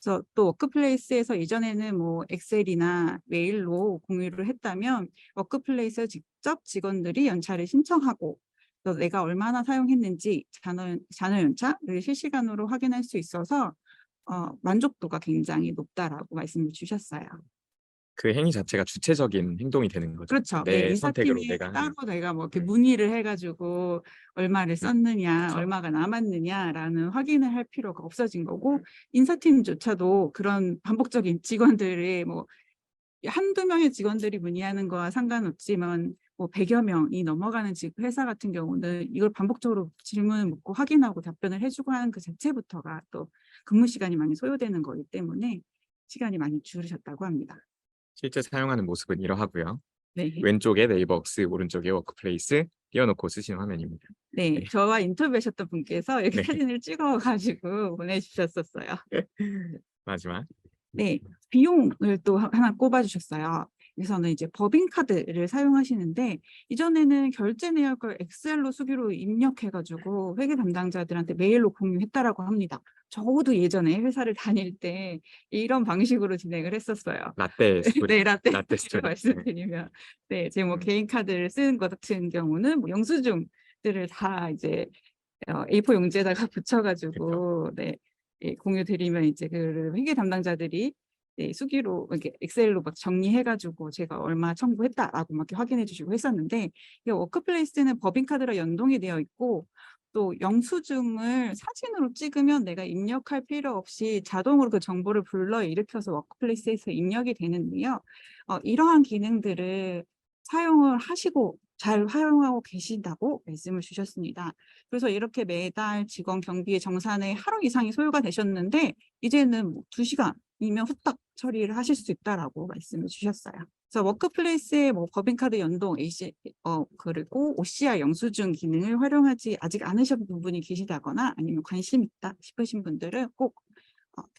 그래서 또 워크플레이스에서 이전에는 엑셀이나 메일로 공유를 했다면 워크플레이스에 직접 직원들이 연차를 신청하고 또 내가 얼마나 사용했는지 잔여 연차를 실시간으로 확인할 수 있어서 만족도가 굉장히 높다라고 말씀을 주셨어요. 그 행위 자체가 주체적인 행동이 되는 거죠. 그렇죠. 내 네, 선택으로 인사팀이 내가 따로 내가 이렇게 네. 문의를 해가지고 얼마를 썼느냐, 그렇죠. 얼마가 남았느냐라는 확인을 할 필요가 없어진 거고 인사팀조차도 그런 반복적인 직원들의 한두 명의 직원들이 문의하는 거와 상관없지만 100여 명이 넘어가는 회사 같은 경우는 이걸 반복적으로 질문을 묻고 확인하고 답변을 해주고 하는 그 자체부터가 또 근무 시간이 많이 소요되는 거기 때문에 시간이 많이 줄으셨다고 합니다. 실제 사용하는 모습은 이러하고요. 네. 왼쪽에 네이버스, 오른쪽에 워크플레이스 띄워놓고 쓰신 화면입니다. 네, 네. 저와 인터뷰하셨던 분께서 이렇게 네. 사진을 찍어가지고 보내주셨었어요. 마지막. 네, 비용을 또 하나 꼽아주셨어요. 여기서는 이제 법인카드를 사용하시는데 이전에는 결제 내역을 엑셀로 수기로 입력해가지고 회계 담당자들한테 메일로 공유했다라고 합니다. 저도 예전에 회사를 다닐 때 이런 방식으로 진행을 했었어요. 라떼 스토리. 네, 라떼 라떼 스토리를 스토리. 말씀드리면, 네, 제 개인 카드를 쓰는 것 같은 경우는 영수증들을 다 이제 A4 용지에다가 붙여가지고 네, 공유 드리면 이제 그 회계 담당자들이 수기로 이렇게 엑셀로 막 정리해가지고 제가 얼마 청구했다라고 막 이렇게 확인해 주시고 했었는데 이 워크플레이스는 법인카드로 연동이 되어 있고 또 영수증을 사진으로 찍으면 내가 입력할 필요 없이 자동으로 그 정보를 불러일으켜서 워크플레이스에서 입력이 되는데요. 이러한 기능들을 사용을 하시고 잘 활용하고 계신다고 말씀을 주셨습니다. 그래서 이렇게 매달 직원 경비의 정산에 하루 이상이 소요가 되셨는데 이제는 2시간이면 후딱 처리를 하실 수 있다라고 말씀을 주셨어요. 그래서 워크플레이스의 법인카드 연동, 그리고 OCR 영수증 기능을 활용하지 아직 않으신 부분이 계시다거나 아니면 관심 있다 싶으신 분들은 꼭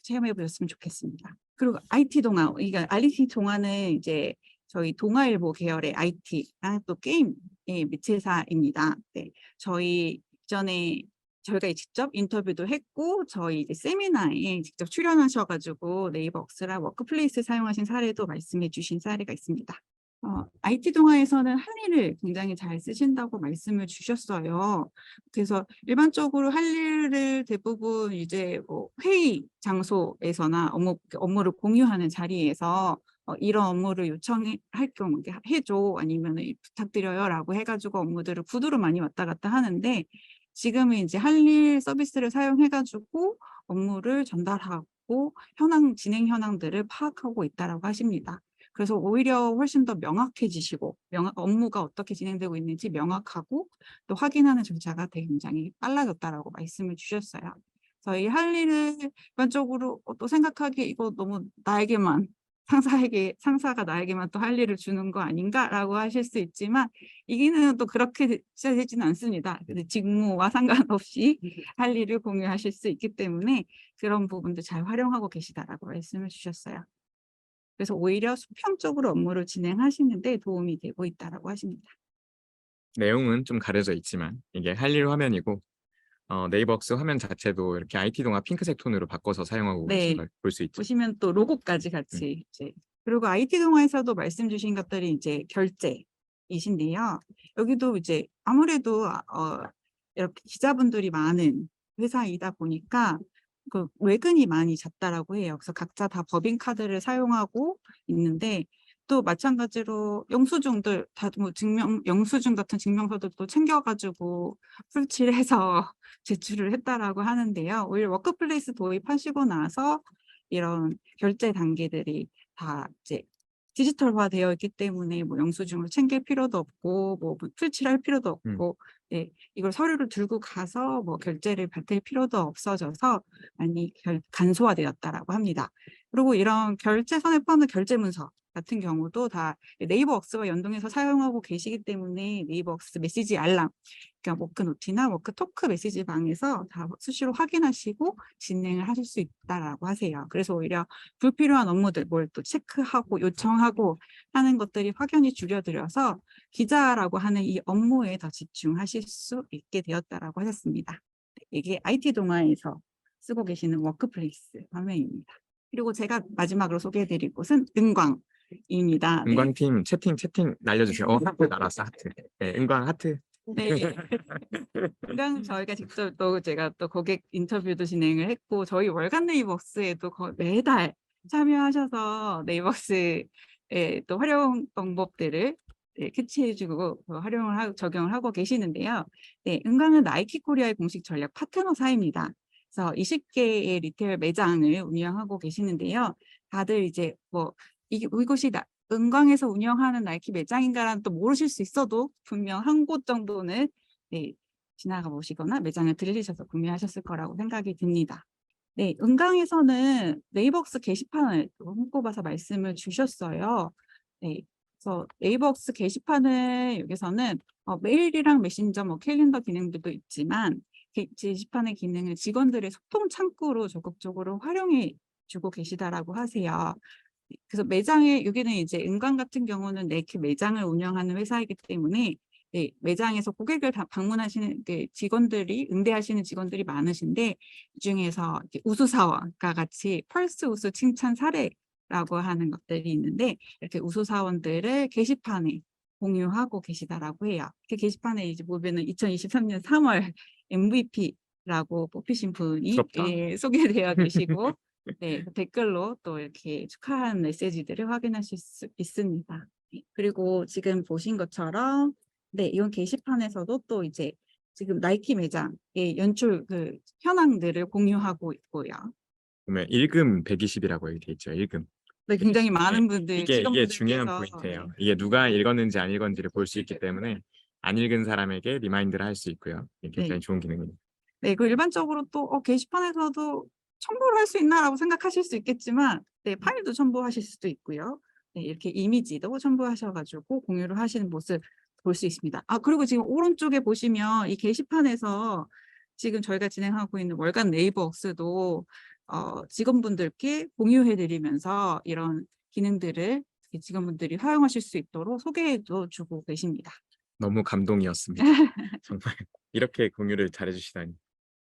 체험해 보셨으면 좋겠습니다. 그리고 IT 동화, 그러니까 IT 동화는 이제 저희 동아일보 계열의 IT랑 또 게임의 매체사입니다. 네, 저희 이전에 저희가 직접 인터뷰도 했고 저희 이제 세미나에 직접 출연하셔 가지고 네이버웍스랑 워크플레이스 사용하신 사례도 말씀해 주신 사례가 있습니다. IT 동아에서는 할일을 굉장히 잘 쓰신다고 말씀을 주셨어요. 그래서 일반적으로 할일을 대부분 이제 뭐 회의 장소에서나 업무를 공유하는 자리에서 이런 업무를 요청할 경우 해줘 아니면 부탁드려요라고 해가지고 업무들을 구두로 많이 왔다 갔다 하는데 지금은 이제 할일 서비스를 사용해가지고 업무를 전달하고 진행 현황들을 파악하고 있다라고 하십니다. 그래서 오히려 훨씬 더 명확해지시고 업무가 어떻게 진행되고 있는지 명확하고 또 확인하는 절차가 되게 굉장히 빨라졌다라고 말씀을 주셨어요. 그래서 이 할 일을 일반적으로 또 생각하기에 이거 너무 나에게만 상사가 나에게만 또 할 일을 주는 거 아닌가라고 하실 수 있지만 이게는 또 그렇게 되지는 않습니다. 직무와 상관없이 할 일을 공유하실 수 있기 때문에 그런 부분도 잘 활용하고 계시다라고 말씀을 주셨어요. 그래서 오히려 수평적으로 업무를 진행하시는데 도움이 되고 있다라고 하십니다. 내용은 좀 가려져 있지만 이게 할 일 화면이고 네이버웍스 화면 자체도 이렇게 IT 동화 핑크색 톤으로 바꿔서 사용하고 계신 네. 걸 볼 수 있죠. 보시면 또 로고까지 같이 이제 그리고 IT 동화에서도 말씀 주신 것들이 이제 결제이신데요. 여기도 이제 아무래도 이렇게 기자분들이 많은 회사이다 보니까 그 외근이 많이 잦다라고 해요. 그래서 각자 다 법인카드를 사용하고 있는데 또 마찬가지로 영수증들 다 뭐 영수증 같은 증명서들도 챙겨가지고 풀칠해서 제출을 했다라고 하는데요. 오히려 워크플레이스 도입하시고 나서 이런 결제 단계들이 다 이제 디지털화되어 있기 때문에 뭐 영수증을 챙길 필요도 없고 뭐 풀칠할 필요도 없고 이걸 서류를 들고 가서 뭐 결제를 받을 필요도 없어져서 많이 간소화되었다라고 합니다. 그리고 이런 결제선에 포함된 결제 문서 같은 경우도 다 네이버웍스와 연동해서 사용하고 계시기 때문에 네이버웍스 메시지 알람, 그러니까 워크노트나 워크토크 메시지 방에서 다 수시로 확인하시고 진행을 하실 수 있다라고 하세요. 그래서 오히려 불필요한 업무들, 뭘 또 체크하고 요청하고 하는 것들이 확연히 줄여들여서 기자라고 하는 이 업무에 더 집중하실 수 있게 되었다라고 하셨습니다. 이게 IT 동아에서 쓰고 계시는 워크플레이스 화면입니다. 그리고 제가 마지막으로 소개해드릴 곳은 은광입니다. 네. 은광팀 채팅 날려주세요. 하트 날았어, 하트. 네, 은광 하트. 네. 은광 저희가 직접 또 제가 또 고객 인터뷰도 진행을 했고 저희 월간 네이버웍스에도 매달 참여하셔서 네이버웍스의 또 활용 방법들을 캐치해주고 적용을 하고 계시는데요. 네, 은광은 나이키 코리아의 공식 전략 파트너사입니다. 그래서 20개의 리테일 매장을 운영하고 계시는데요. 다들 이제 뭐 이곳이 은광에서 운영하는 나이키 매장인가라는 또 모르실 수 있어도 분명 한 곳 정도는 지나가 보시거나 매장을 들리셔서 구매하셨을 거라고 생각이 듭니다. 네, 은광에서는 네이버웍스 게시판을 손꼽아서 말씀을 주셨어요. 네, 그래서 네이버웍스 게시판을 여기서는 메일이랑 메신저, 캘린더 기능들도 있지만 게시판의 기능을 직원들의 소통 창구로 적극적으로 활용해 주고 계시다라고 하세요. 그래서 매장에 여기는 이제 은광 같은 경우는 네이키 매장을 운영하는 회사이기 때문에 매장에서 고객을 방문하시는 직원들이 응대하시는 직원들이 많으신데 이 중에서 우수사원과 같이 펄스 우수 칭찬 사례라고 하는 것들이 있는데 이렇게 우수사원들을 게시판에 공유하고 계시다라고 해요. 그 게시판에 이제 보면은 2023년 3월 MVP라고 뽑히신 분이 소개되어 계시고 네, 댓글로 또 이렇게 축하하는 메시지들을 확인하실 수 있습니다. 그리고 지금 보신 것처럼 이런 게시판에서도 또 이제 지금 나이키 매장의 연출 현황들을 공유하고 있고요. 보면 일금 120이라고 여기 돼 있죠. 일금. 네, 굉장히 많은 분들 이게 중요한 포인트예요. 이게 누가 읽었는지 안 읽었는지를 볼 수 있기 때문에 안 읽은 사람에게 리마인드를 할 수 있고요. 이게 굉장히 좋은 기능입니다. 네, 그리고 일반적으로 또 게시판에서도 첨부를 할 수 있나라고 생각하실 수 있겠지만 파일도 첨부하실 수도 있고요. 이렇게 이미지도 첨부하셔가지고 공유를 하시는 모습 볼 수 있습니다. 그리고 지금 오른쪽에 보시면 이 게시판에서 지금 저희가 진행하고 있는 월간 네이버웍스도 직원분들께 공유해드리면서 이런 기능들을 직원분들이 사용하실 수 있도록 소개해도 주고 계십니다. 너무 감동이었습니다. 정말 이렇게 공유를 잘해주시다니.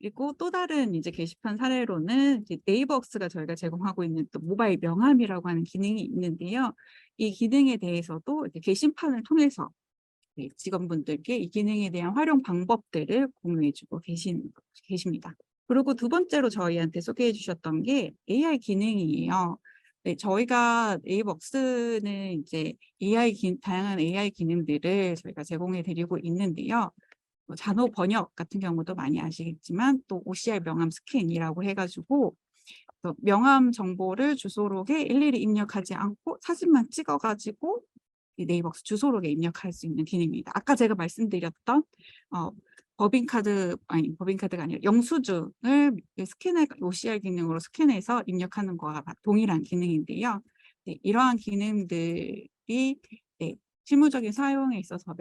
그리고 또 다른 이제 게시판 사례로는 이제 네이버웍스가 저희가 제공하고 있는 또 모바일 명함이라고 하는 기능이 있는데요. 이 기능에 대해서도 이제 게시판을 통해서 직원분들께 이 기능에 대한 활용 방법들을 공유해주고 계십니다. 그리고 두 번째로 저희한테 소개해 주셨던 게 AI 기능이에요. 네, 저희가 네이버웍스는 이제 다양한 AI 기능들을 저희가 제공해 드리고 있는데요. 잔호 번역 같은 경우도 많이 아시겠지만 또 OCR 명함 스캔이라고 해가지고 명함 정보를 주소록에 일일이 입력하지 않고 사진만 찍어가지고 이 네이버웍스 주소록에 입력할 수 있는 기능입니다. 아까 제가 말씀드렸던 법인카드가 아니라 영수증을 OCR 기능으로 스캔해서 입력하는 거와 동일한 기능인데요. 네, 이러한 기능들이 네, 실무적인 사용에 있어서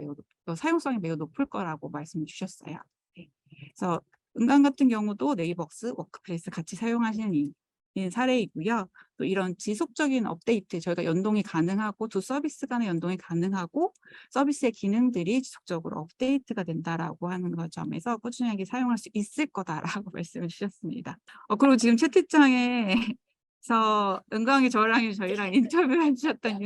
사용성이 매우 높을 거라고 말씀을 주셨어요. 네. 그래서 은간 같은 경우도 네이버웍스 워크플레이스 같이 사용하시는 사례이고요. 또 이런 지속적인 업데이트, 저희가 연동이 가능하고 두 서비스 간의 연동이 가능하고 서비스의 기능들이 지속적으로 업데이트가 된다라고 하는 점에서 꾸준하게 사용할 수 있을 거다라고 말씀을 주셨습니다. 그리고 지금 채팅창에서 은광이 저희랑 인터뷰해 주셨던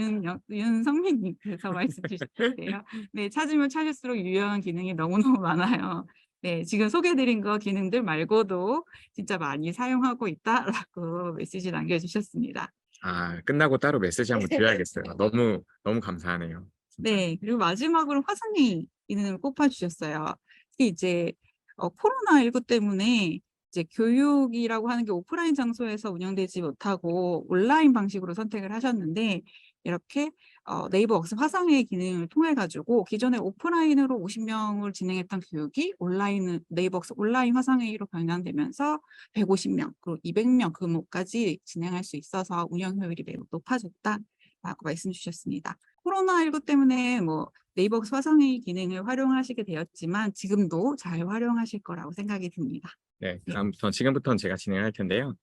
윤성민님께서 말씀 주셨는데요. 네, 찾으면 찾을수록 유용한 기능이 너무너무 많아요. 네, 지금 소개해드린 기능들 말고도 진짜 많이 사용하고 있다라고 메시지 남겨주셨습니다. 아, 끝나고 따로 메시지 한번 드려야겠어요. 너무 감사하네요. 진짜. 네, 그리고 마지막으로 화상회의 기능을 꼽아주셨어요. 특히 이제 코로나19 때문에 이제 교육이라고 하는 게 오프라인 장소에서 운영되지 못하고 온라인 방식으로 선택을 하셨는데 이렇게 네이버웍스 화상회의 기능을 통해 가지고 기존에 오프라인으로 50명을 진행했던 교육이 네이버웍스 온라인 화상회의로 변환되면서 150명 그리고 200명 규모까지 진행할 수 있어서 운영 효율이 매우 높아졌다라고 말씀 주셨습니다. 코로나19 때문에 네이버웍스 화상회의 기능을 활용하시게 되었지만 지금도 잘 활용하실 거라고 생각이 듭니다. 네, 지금부터는 제가 진행할 텐데요.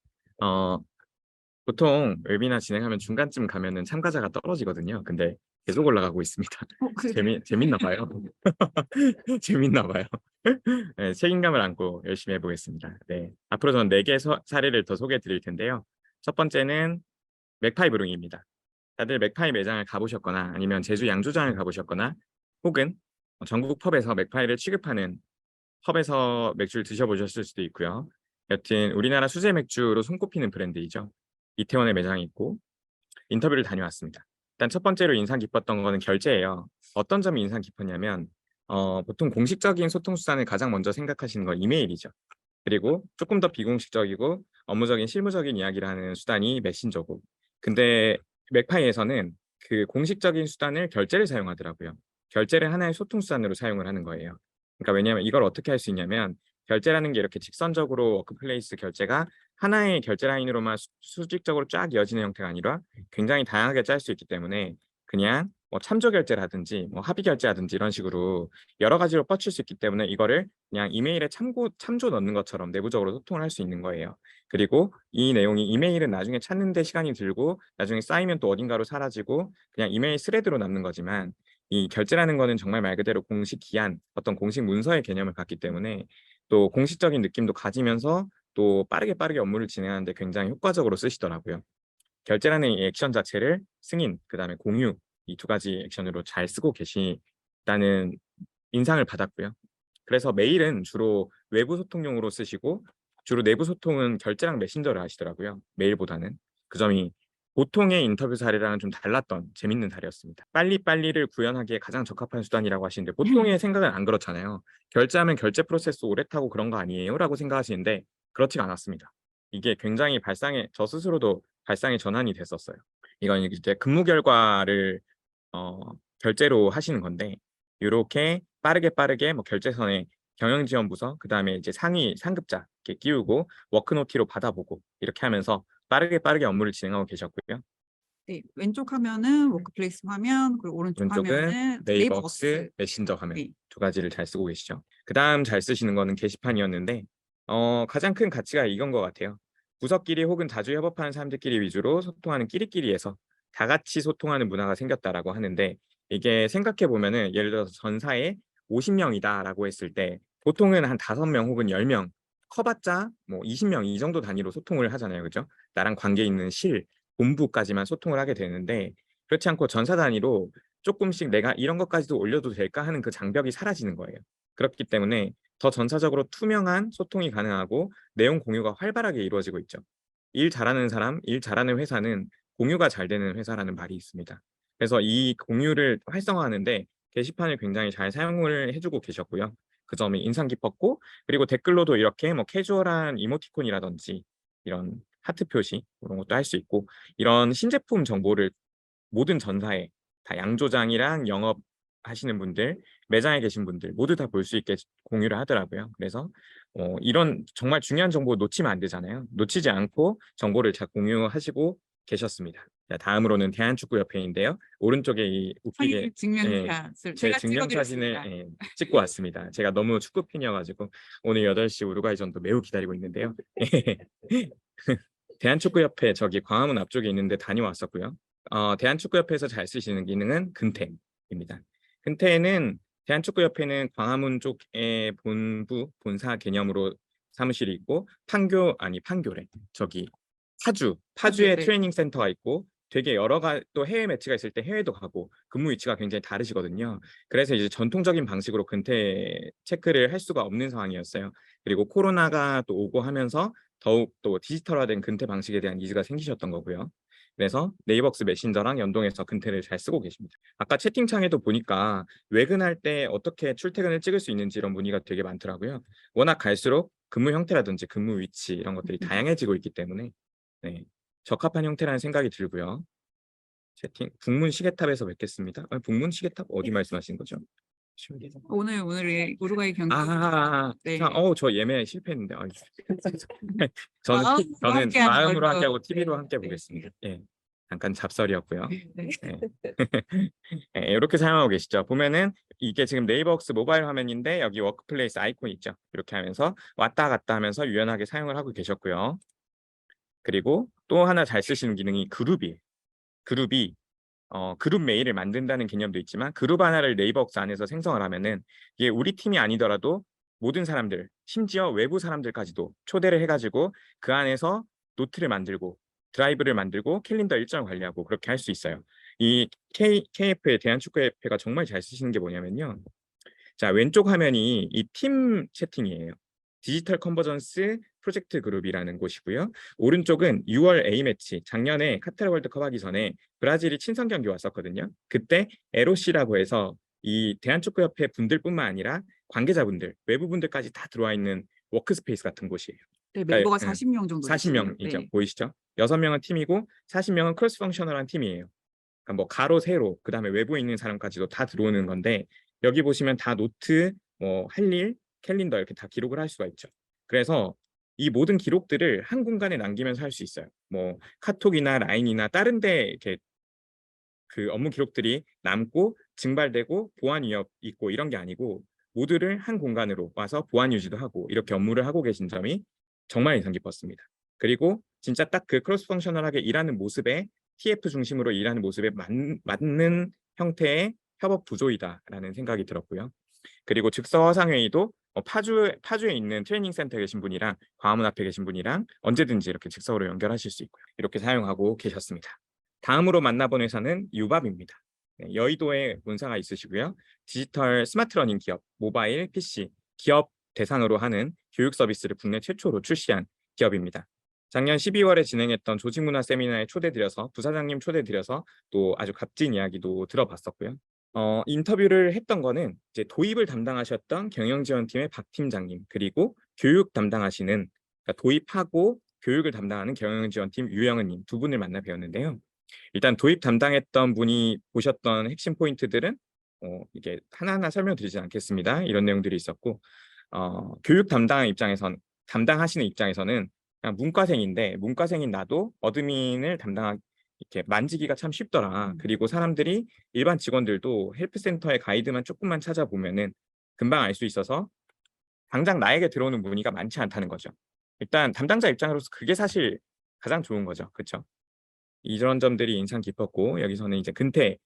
보통 웨비나 진행하면 중간쯤 가면은 참가자가 떨어지거든요. 근데 계속 올라가고 있습니다. 재밌나 봐요. 재밌나 봐요. 네, 책임감을 안고 열심히 해보겠습니다. 네, 앞으로 저는 4개 사례를 더 소개해 드릴 텐데요. 첫 번째는 맥파이 브루잉입니다. 다들 맥파이 매장을 가보셨거나 아니면 제주 양조장을 가보셨거나 혹은 전국 펍에서 맥파이를 취급하는 펍에서 맥주를 드셔보셨을 수도 있고요. 여튼 우리나라 수제 맥주로 손꼽히는 브랜드이죠. 이태원에 매장이 있고 인터뷰를 다녀왔습니다. 일단 첫 번째로 인상 깊었던 거는 결제예요. 어떤 점이 인상 깊었냐면 보통 공식적인 소통 수단을 가장 먼저 생각하시는 건 이메일이죠. 그리고 조금 더 비공식적이고 업무적인 실무적인 이야기를 하는 수단이 메신저고, 근데 맥파이에서는 그 공식적인 수단을 결제를 사용하더라고요. 결제를 하나의 소통 수단으로 사용을 하는 거예요. 그러니까 왜냐하면 이걸 어떻게 할 수 있냐면 결제라는 게 이렇게 직선적으로 워크플레이스 결제가 하나의 결제 라인으로만 수직적으로 쫙 이어지는 형태가 아니라 굉장히 다양하게 짤 수 있기 때문에 그냥 참조 결제라든지 합의 결제라든지 이런 식으로 여러 가지로 뻗칠 수 있기 때문에 이거를 그냥 이메일에 참조 넣는 것처럼 내부적으로 소통을 할 수 있는 거예요. 그리고 이 내용이 이메일은 나중에 찾는 데 시간이 들고 나중에 쌓이면 또 어딘가로 사라지고 그냥 이메일 스레드로 남는 거지만 이 결제라는 거는 정말 말 그대로 공식 기한, 어떤 공식 문서의 개념을 갖기 때문에 또 공식적인 느낌도 가지면서 또 빠르게 업무를 진행하는데 굉장히 효과적으로 쓰시더라고요. 결제라는 이 액션 자체를 승인, 그다음에 공유 이 두 가지 액션으로 잘 쓰고 계시다는 인상을 받았고요. 그래서 메일은 주로 외부 소통용으로 쓰시고 주로 내부 소통은 결제랑 메신저를 하시더라고요. 메일보다는. 그 점이 보통의 인터뷰 사례랑은 좀 달랐던 재밌는 사례였습니다. 빨리를 구현하기에 가장 적합한 수단이라고 하시는데 보통의 생각은 안 그렇잖아요. 결제하면 결제 프로세스 오래 타고 그런 거 아니에요? 라고 생각하시는데 그렇지가 않았습니다. 이게 굉장히 저 스스로도 발상의 전환이 됐었어요. 이건 이제 근무 결과를 결제로 하시는 건데 이렇게 빠르게 결제선에 경영지원부서 그다음에 이제 상급자 이렇게 끼우고 워크노티로 받아보고 이렇게 하면서 빠르게 업무를 진행하고 계셨고요. 네, 왼쪽 화면은 워크플레이스 화면, 그리고 오른쪽 화면은 네이버웍스 메신저 화면 네. 두 가지를 잘 쓰고 계시죠. 그다음 잘 쓰시는 거는 게시판이었는데 가장 큰 가치가 이건 것 같아요. 부서끼리 혹은 자주 협업하는 사람들끼리 위주로 소통하는 끼리끼리에서 다 같이 소통하는 문화가 생겼다라고 하는데 이게 생각해 보면은 예를 들어서 전사에 50명이다라고 했을 때 보통은 한 5명 혹은 10명 커봤자 뭐 20명 이 정도 단위로 소통을 하잖아요. 그죠? 나랑 관계 있는 실, 본부까지만 소통을 하게 되는데 그렇지 않고 전사 단위로 조금씩 내가 이런 것까지도 올려도 될까 하는 그 장벽이 사라지는 거예요. 그렇기 때문에 더 전사적으로 투명한 소통이 가능하고 내용 공유가 활발하게 이루어지고 있죠. 일 잘하는 사람, 일 잘하는 회사는 공유가 잘 되는 회사라는 말이 있습니다. 그래서 이 공유를 활성화하는데 게시판을 굉장히 잘 사용을 해주고 계셨고요. 그 점이 인상 깊었고 그리고 댓글로도 이렇게 뭐 캐주얼한 이모티콘이라든지 이런 하트 표시 이런 것도 할 수 있고 이런 신제품 정보를 모든 전사에 다 양조장이랑 영업하시는 분들, 매장에 계신 분들 모두 다 볼 수 있게 공유를 하더라고요. 그래서 이런 정말 중요한 정보 놓치면 안 되잖아요. 놓치지 않고 정보를 잘 공유하시고 계셨습니다. 자, 다음으로는 대한축구협회인데요. 오른쪽에 이 웃기게 증명샷을 제 제가 증명사진을 찍어드렸습니다. 찍고 왔습니다. 제가 너무 축구 팬이어가지고 오늘 8시 우루과이전도 매우 기다리고 있는데요. 대한축구협회 저기 광화문 앞쪽에 있는데 다녀왔었고요. 대한축구협회에서 잘 쓰시는 기능은 근태입니다. 근태에는 대한축구협회는 광화문 쪽에 본부, 본사 개념으로 사무실이 있고 판교래. 저기 파주에 네. 트레이닝 센터가 있고 되게 또 해외 매치가 있을 때 해외도 가고 근무 위치가 굉장히 다르시거든요. 그래서 이제 전통적인 방식으로 근태 체크를 할 수가 없는 상황이었어요. 그리고 코로나가 또 오고 하면서 더욱 또 디지털화된 근태 방식에 대한 니즈가 생기셨던 거고요. 그래서 네이버스 메신저랑 연동해서 근태를 잘 쓰고 계십니다. 아까 채팅창에도 보니까 외근할 때 어떻게 출퇴근을 찍을 수 있는지 이런 문의가 되게 많더라고요. 워낙 갈수록 근무 형태라든지 근무 위치 이런 것들이 다양해지고 있기 때문에 네, 적합한 형태라는 생각이 들고요. 채팅 북문 시계탑에서 뵙겠습니다. 북문 시계탑 어디 말씀하신 거죠? 오늘 우루과이 경기. 네. 저 예매 실패했는데. 마음으로 저는 함께하는 마음으로 걸로. 함께하고 TV로 네. 함께 네. 보겠습니다. 예, 잠깐 잡설이었고요. 네. 예, 이렇게 사용하고 계시죠. 보면은 이게 지금 네이버웍스 모바일 화면인데 여기 워크플레이스 아이콘 있죠. 이렇게 하면서 왔다 갔다 하면서 유연하게 사용을 하고 계셨고요. 그리고 또 하나 잘 쓰시는 기능이 그룹이 그룹 메일을 만든다는 개념도 있지만 그룹 하나를 네이버웍스 안에서 생성을 하면은 이게 우리 팀이 아니더라도 모든 사람들, 심지어 외부 사람들까지도 초대를 해가지고 그 안에서 노트를 만들고 드라이브를 만들고 캘린더 일정을 관리하고 그렇게 할 수 있어요. 이 KF의 대한축구협회가 정말 잘 쓰시는 게 뭐냐면요. 자, 왼쪽 화면이 이 팀 채팅이에요. 디지털 컨버전스 프로젝트 그룹이라는 곳이고요. 오른쪽은 6월 A매치, 작년에 카타르 월드컵 하기 전에 브라질이 친선 경기 왔었거든요. 그때 LOC라고 해서 이 대한축구협회 분들뿐만 아니라 관계자분들, 외부분들까지 다 들어와 있는 워크스페이스 같은 곳이에요. 네, 멤버가 그러니까, 40명 정도 되시네요. 40명이죠. 네. 보이시죠? 6명은 팀이고 40명은 크로스 펑셔널한 팀이에요. 그러니까 뭐 가로, 세로, 그다음에 외부에 있는 사람까지도 다 들어오는 건데 여기 보시면 다 노트, 뭐 할 일, 캘린더 이렇게 다 기록을 할 수가 있죠. 그래서 이 모든 기록들을 한 공간에 남기면서 할 수 있어요. 뭐 카톡이나 라인이나 다른 데 이렇게 그 업무 기록들이 남고 증발되고 보안 위협 있고 이런 게 아니고 모두를 한 공간으로 와서 보안 유지도 하고 이렇게 업무를 하고 계신 점이 정말 인상 깊었습니다. 그리고 진짜 딱 그 크로스 펑셔널하게 일하는 모습에 TF 중심으로 일하는 모습에 맞는 형태의 협업 구조이다라는 생각이 들었고요. 그리고 즉석 화상회의도 파주에 있는 트레이닝 센터에 계신 분이랑 광화문 앞에 계신 분이랑 언제든지 이렇게 즉석으로 연결하실 수 있고요. 이렇게 사용하고 계셨습니다. 다음으로 만나본 회사는 유밥입니다. 네, 여의도에 본사가 있으시고요. 디지털 스마트 러닝 기업, 모바일, PC, 기업 대상으로 하는 교육 서비스를 국내 최초로 출시한 기업입니다. 작년 12월에 진행했던 조직문화 세미나에 초대드려서 부사장님 초대드려서 또 아주 값진 이야기도 들어봤었고요. 인터뷰를 했던 거는 이제 도입을 담당하셨던 경영지원팀의 박 팀장님 그리고 교육 담당하시는 그러니까 도입하고 교육을 담당하는 경영지원팀 유영은님 두 분을 만나 뵈었는데요. 일단 도입 담당했던 분이 보셨던 핵심 포인트들은 이게 하나하나 설명드리지 않겠습니다. 이런 내용들이 있었고 교육 담당하시는 입장에서는 그냥 문과생인데 문과생인 나도 어드민을 이렇게 만지기가 참 쉽더라. 그리고 사람들이 일반 직원들도 헬프센터의 가이드만 조금만 찾아보면은 금방 알 수 있어서 당장 나에게 들어오는 문의가 많지 않다는 거죠. 일단 담당자 입장으로서 그게 사실 가장 좋은 거죠. 그렇죠? 이런 점들이 인상 깊었고 여기서는 이제 근태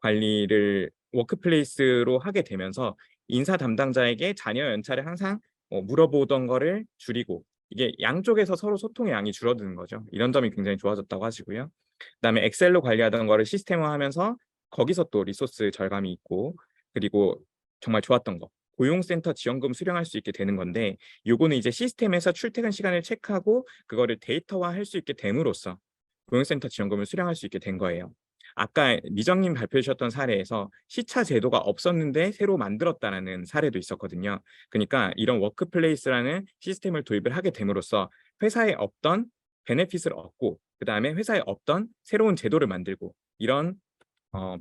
관리를 워크플레이스로 하게 되면서 인사 담당자에게 자녀 연차를 항상 물어보던 거를 줄이고 이게 양쪽에서 서로 소통의 양이 줄어드는 거죠. 이런 점이 굉장히 좋아졌다고 하시고요. 그다음에 엑셀로 관리하던 거를 시스템화하면서 거기서 또 리소스 절감이 있고 그리고 정말 좋았던 거 고용센터 지원금 수령할 수 있게 되는 건데 요거는 이제 시스템에서 출퇴근 시간을 체크하고 그거를 데이터화할 수 있게 됨으로써 고용센터 지원금을 수령할 수 있게 된 거예요. 아까 미정님 발표해 주셨던 사례에서 시차 제도가 없었는데 새로 만들었다라는 사례도 있었거든요. 그러니까 이런 워크플레이스라는 시스템을 도입을 하게 됨으로써 회사에 없던 베네핏을 얻고 그다음에 회사에 없던 새로운 제도를 만들고 이런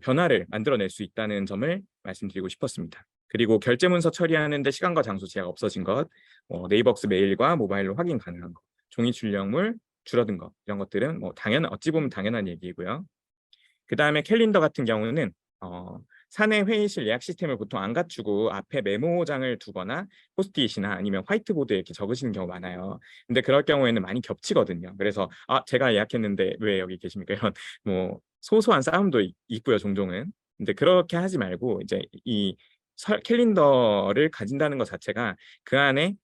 변화를 만들어낼 수 있다는 점을 말씀드리고 싶었습니다. 그리고 결제 문서 처리하는 데 시간과 장소 제약 없어진 것, 네이버웍스 메일과 모바일로 확인 가능한 것, 종이 출력물 줄어든 것 이런 것들은 어찌 보면 당연한 얘기고요. 그 다음에 캘린더 같은 경우는 사내 회의실 예약 시스템을 보통 안 갖추고 앞에 메모장을 두거나 포스트잇이나 아니면 화이트보드에 이렇게 적으시는 경우가 많아요. 근데 그럴 경우에는 많이 겹치거든요. 그래서 제가 예약했는데 왜 여기 계십니까? 이런 소소한 싸움도 있고요, 종종은. 근데 그렇게 하지 말고 이제 이 캘린더를 가진다는 것 자체가 그 안에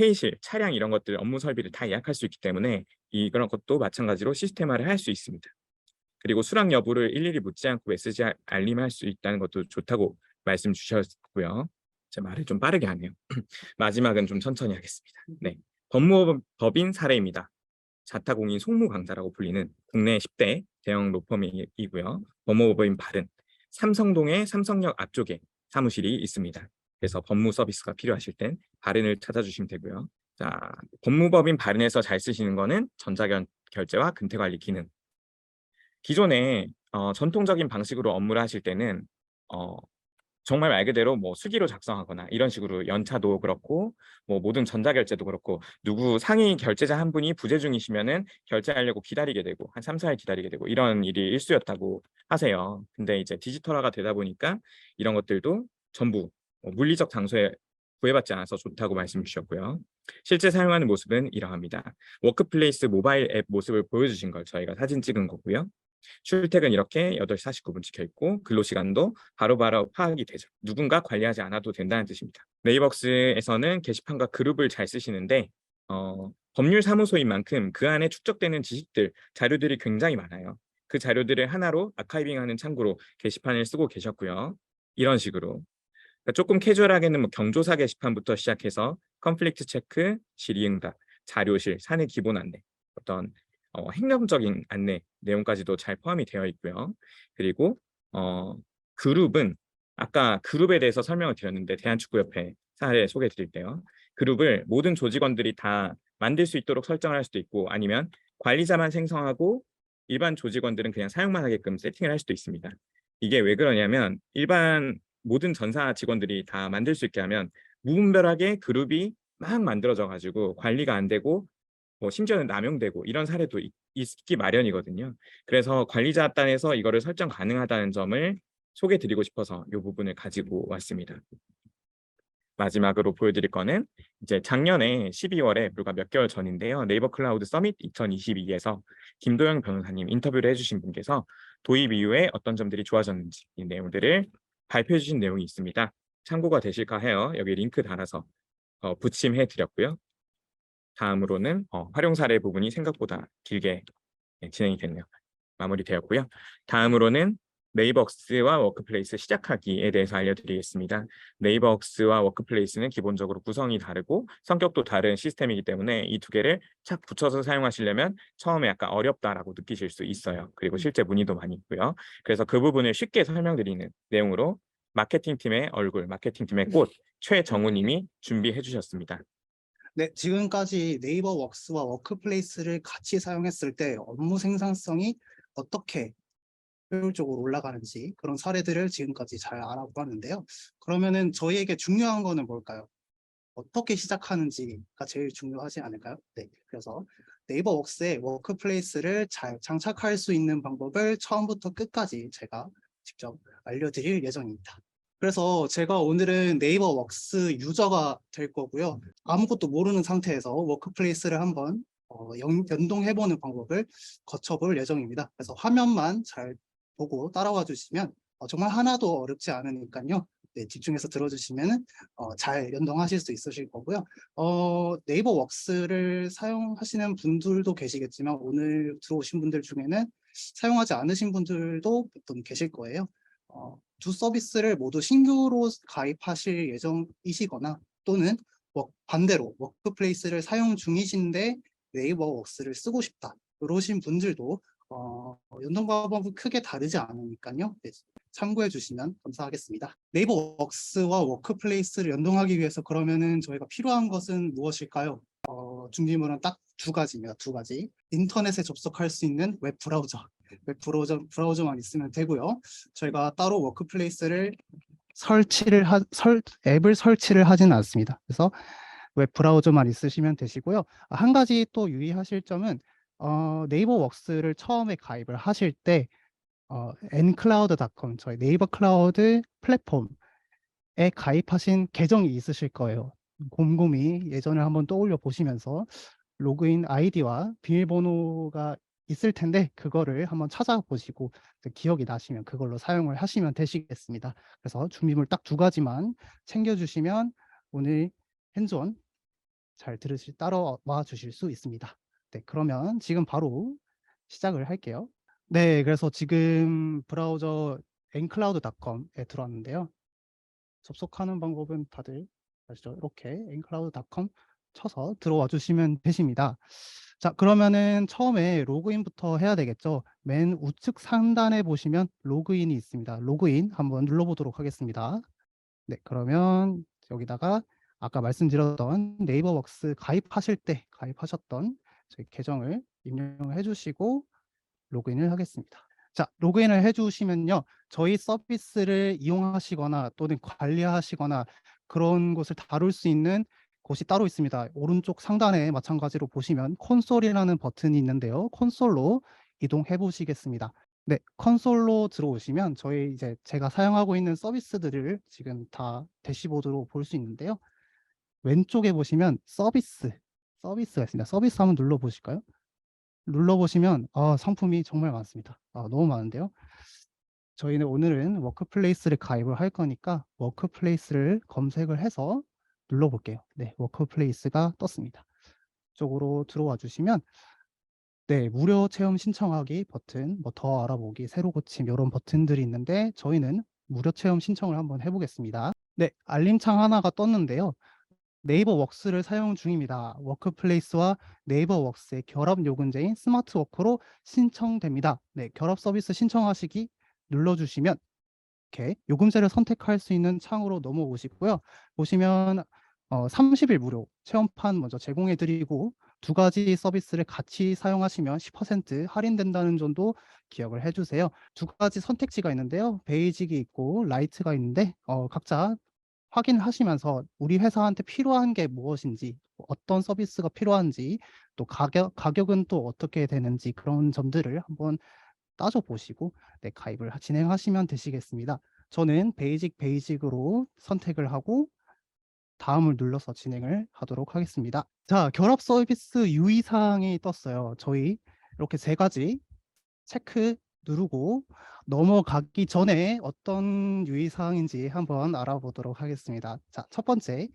회의실, 차량 이런 것들 업무 설비를 다 예약할 수 있기 때문에 그런 것도 마찬가지로 시스템화를 할 수 있습니다. 그리고 수락 여부를 일일이 묻지 않고 메시지 알림할 수 있다는 것도 좋다고 말씀 주셨고요. 제 말을 좀 빠르게 하네요. 마지막은 좀 천천히 하겠습니다. 네, 법무법인 사례입니다. 자타공인 송무강자라고 불리는 국내 10대 대형 로펌이고요. 법무법인 발은 삼성동의 삼성역 앞쪽에 사무실이 있습니다. 그래서 법무 서비스가 필요하실 땐 발은을 찾아주시면 되고요. 자, 법무법인 발은에서 잘 쓰시는 거는 전자결제와 근태관리 기능. 기존에 전통적인 방식으로 업무를 하실 때는 정말 말 그대로 수기로 작성하거나 이런 식으로 연차도 그렇고 모든 전자결제도 그렇고 누구 상위 결제자 한 분이 부재 중이시면은 결제하려고 기다리게 되고 한 3, 4일 기다리게 되고 이런 일이 일쑤였다고 하세요. 근데 이제 디지털화가 되다 보니까 이런 것들도 전부 물리적 장소에 구애받지 않아서 좋다고 말씀 주셨고요. 실제 사용하는 모습은 이러합니다. 워크플레이스 모바일 앱 모습을 보여주신 걸 저희가 사진 찍은 거고요. 출퇴근 이렇게 8시 49분 찍혀 있고 근로시간도 바로바로 파악이 되죠. 누군가 관리하지 않아도 된다는 뜻입니다. 네이버웍스에서는 게시판과 그룹을 잘 쓰시는데 법률사무소인 만큼 그 안에 축적되는 지식들, 자료들이 굉장히 많아요. 그 자료들을 하나로 아카이빙하는 창구로 게시판을 쓰고 계셨고요. 이런 식으로 그러니까 조금 캐주얼하게는 경조사 게시판부터 시작해서 컨플릭트 체크, 질의응답, 자료실, 사내 기본 안내, 어떤 행정적인 안내 내용까지도 잘 포함이 되어 있고요. 그리고 그룹은 아까 그룹에 대해서 설명을 드렸는데 대한축구협회 사례 소개해 드릴 때요. 그룹을 모든 조직원들이 다 만들 수 있도록 설정을 할 수도 있고 아니면 관리자만 생성하고 일반 조직원들은 그냥 사용만 하게끔 세팅을 할 수도 있습니다. 이게 왜 그러냐면 일반 모든 전사 직원들이 다 만들 수 있게 하면 무분별하게 그룹이 막 만들어져 가지고 관리가 안 되고 심지어는 남용되고 이런 사례도 있기 마련이거든요. 그래서 관리자 단에서 이거를 설정 가능하다는 점을 소개해 드리고 싶어서 이 부분을 가지고 왔습니다. 마지막으로 보여드릴 거는 이제 작년에 12월에 불과 몇 개월 전인데요. 네이버 클라우드 서밋 2022에서 김도영 변호사님 인터뷰를 해주신 분께서 도입 이후에 어떤 점들이 좋아졌는지 이 내용들을 발표해 주신 내용이 있습니다. 참고가 되실까 해요. 여기 링크 달아서 붙임해 드렸고요. 다음으로는 활용 사례 부분이 생각보다 길게 진행이 됐네요. 마무리되었고요. 다음으로는 네이버웍스와 워크플레이스 시작하기에 대해서 알려드리겠습니다. 네이버웍스와 워크플레이스는 기본적으로 구성이 다르고 성격도 다른 시스템이기 때문에 이 두 개를 착 붙여서 사용하시려면 처음에 약간 어렵다라고 느끼실 수 있어요. 그리고 실제 문의도 많이 있고요. 그래서 그 부분을 쉽게 설명드리는 내용으로 마케팅팀의 얼굴, 마케팅팀의 꽃 최정우님이 준비해 주셨습니다. 네, 지금까지 네이버웍스와 워크플레이스를 같이 사용했을 때 업무 생산성이 어떻게 효율적으로 올라가는지 그런 사례들을 지금까지 잘 알아보았는데요. 그러면은 저희에게 중요한 거는 뭘까요? 어떻게 시작하는지가 제일 중요하지 않을까요? 네, 그래서 네이버웍스에 워크플레이스를 잘 장착할 수 있는 방법을 처음부터 끝까지 제가 직접 알려드릴 예정입니다. 그래서 제가 오늘은 네이버웍스 유저가 될 거고요. 아무것도 모르는 상태에서 워크플레이스를 한번 연동해보는 방법을 거쳐볼 예정입니다. 그래서 화면만 잘 보고 따라와 주시면 정말 하나도 어렵지 않으니까요. 네, 집중해서 들어주시면은 잘 연동하실 수 있으실 거고요. 네이버 웍스를 사용하시는 분들도 계시겠지만 오늘 들어오신 분들 중에는 사용하지 않으신 분들도 좀 계실 거예요. 두 서비스를 모두 신규로 가입하실 예정이시거나 또는 반대로 워크플레이스를 사용 중이신데 네이버 웍스를 쓰고 싶다. 이러신 분들도 연동 방법은 크게 다르지 않으니까요. 네, 참고해 주시면 감사하겠습니다. 네이버 웍스와 워크플레이스를 연동하기 위해서 그러면은 저희가 필요한 것은 무엇일까요? 준비물은 딱 두 가지입니다. 두 가지. 인터넷에 접속할 수 있는 웹 브라우저만 있으면 되고요. 저희가 따로 워크플레이스를 앱을 설치를 하지는 않습니다. 그래서 웹 브라우저만 있으시면 되시고요. 한 가지 또 유의하실 점은 네이버 웍스를 처음에 가입을 하실 때 ncloud.com 저희 네이버 클라우드 플랫폼에 가입하신 계정이 있으실 거예요. 곰곰이 예전을 한번 떠올려 보시면서 로그인 아이디와 비밀번호가 있을 텐데 그거를 한번 찾아보시고 기억이 나시면 그걸로 사용을 하시면 되시겠습니다. 그래서 준비물 딱 두 가지만 챙겨주시면 오늘 핸즈온 잘 따라와 주실 수 있습니다. 네, 그러면 지금 바로 시작을 할게요. 네, 그래서 지금 브라우저 ncloud.com에 들어왔는데요. 접속하는 방법은 다들 아시죠? 이렇게 ncloud.com 쳐서 들어와 주시면 되십니다. 자, 그러면은 처음에 로그인부터 해야 되겠죠. 맨 우측 상단에 보시면 로그인이 있습니다. 로그인 한번 눌러보도록 하겠습니다. 네, 그러면 여기다가 아까 말씀드렸던 네이버 웍스 가입하실 때 가입하셨던 저희 계정을 입력해 주시고 로그인을 하겠습니다. 자, 로그인을 해주시면요. 저희 서비스를 이용하시거나 또는 관리하시거나 그런 곳을 다룰 수 있는 곳이 따로 있습니다. 오른쪽 상단에 마찬가지로 보시면 콘솔이라는 버튼이 있는데요. 콘솔로 이동해 보시겠습니다. 네, 콘솔로 들어오시면 저희 이제 제가 사용하고 있는 서비스들을 지금 다 대시보드로 볼 수 있는데요. 왼쪽에 보시면 서비스가 있습니다. 서비스 한번 눌러 보실까요? 눌러보시면 상품이 정말 많습니다. 너무 많은데요. 저희는 오늘은 워크플레이스를 가입을 할 거니까 워크플레이스를 검색을 해서 눌러볼게요. 네, 워크플레이스가 떴습니다. 이쪽으로 들어와 주시면 네, 무료 체험 신청하기 버튼, 뭐 더 알아보기, 새로 고침 이런 버튼들이 있는데 저희는 무료 체험 신청을 한번 해보겠습니다. 네, 알림창 하나가 떴는데요. 네이버 웍스를 사용 중입니다. 워크플레이스와 네이버 웍스의 결합 요금제인 스마트워크로 신청됩니다. 네, 결합 서비스 신청하시기 눌러주시면 이렇게 요금제를 선택할 수 있는 창으로 넘어오시고요. 보시면 30일 무료 체험판 먼저 제공해드리고 두 가지 서비스를 같이 사용하시면 10% 할인된다는 점도 기억을 해주세요. 두 가지 선택지가 있는데요. 베이직이 있고 라이트가 있는데 각자 확인하시면서 우리 회사한테 필요한 게 무엇인지, 어떤 서비스가 필요한지, 또 가격은 또 어떻게 되는지 그런 점들을 한번 따져보시고 네, 가입을 진행하시면 되시겠습니다. 저는 베이직으로 선택을 하고 다음을 눌러서 진행을 하도록 하겠습니다. 자, 결합 서비스 유의사항이 떴어요. 저희 이렇게 세 가지 체크 누르고 넘어가기 전에 어떤 유의사항인지 한번 알아보도록 하겠습니다. 자, 첫 번째,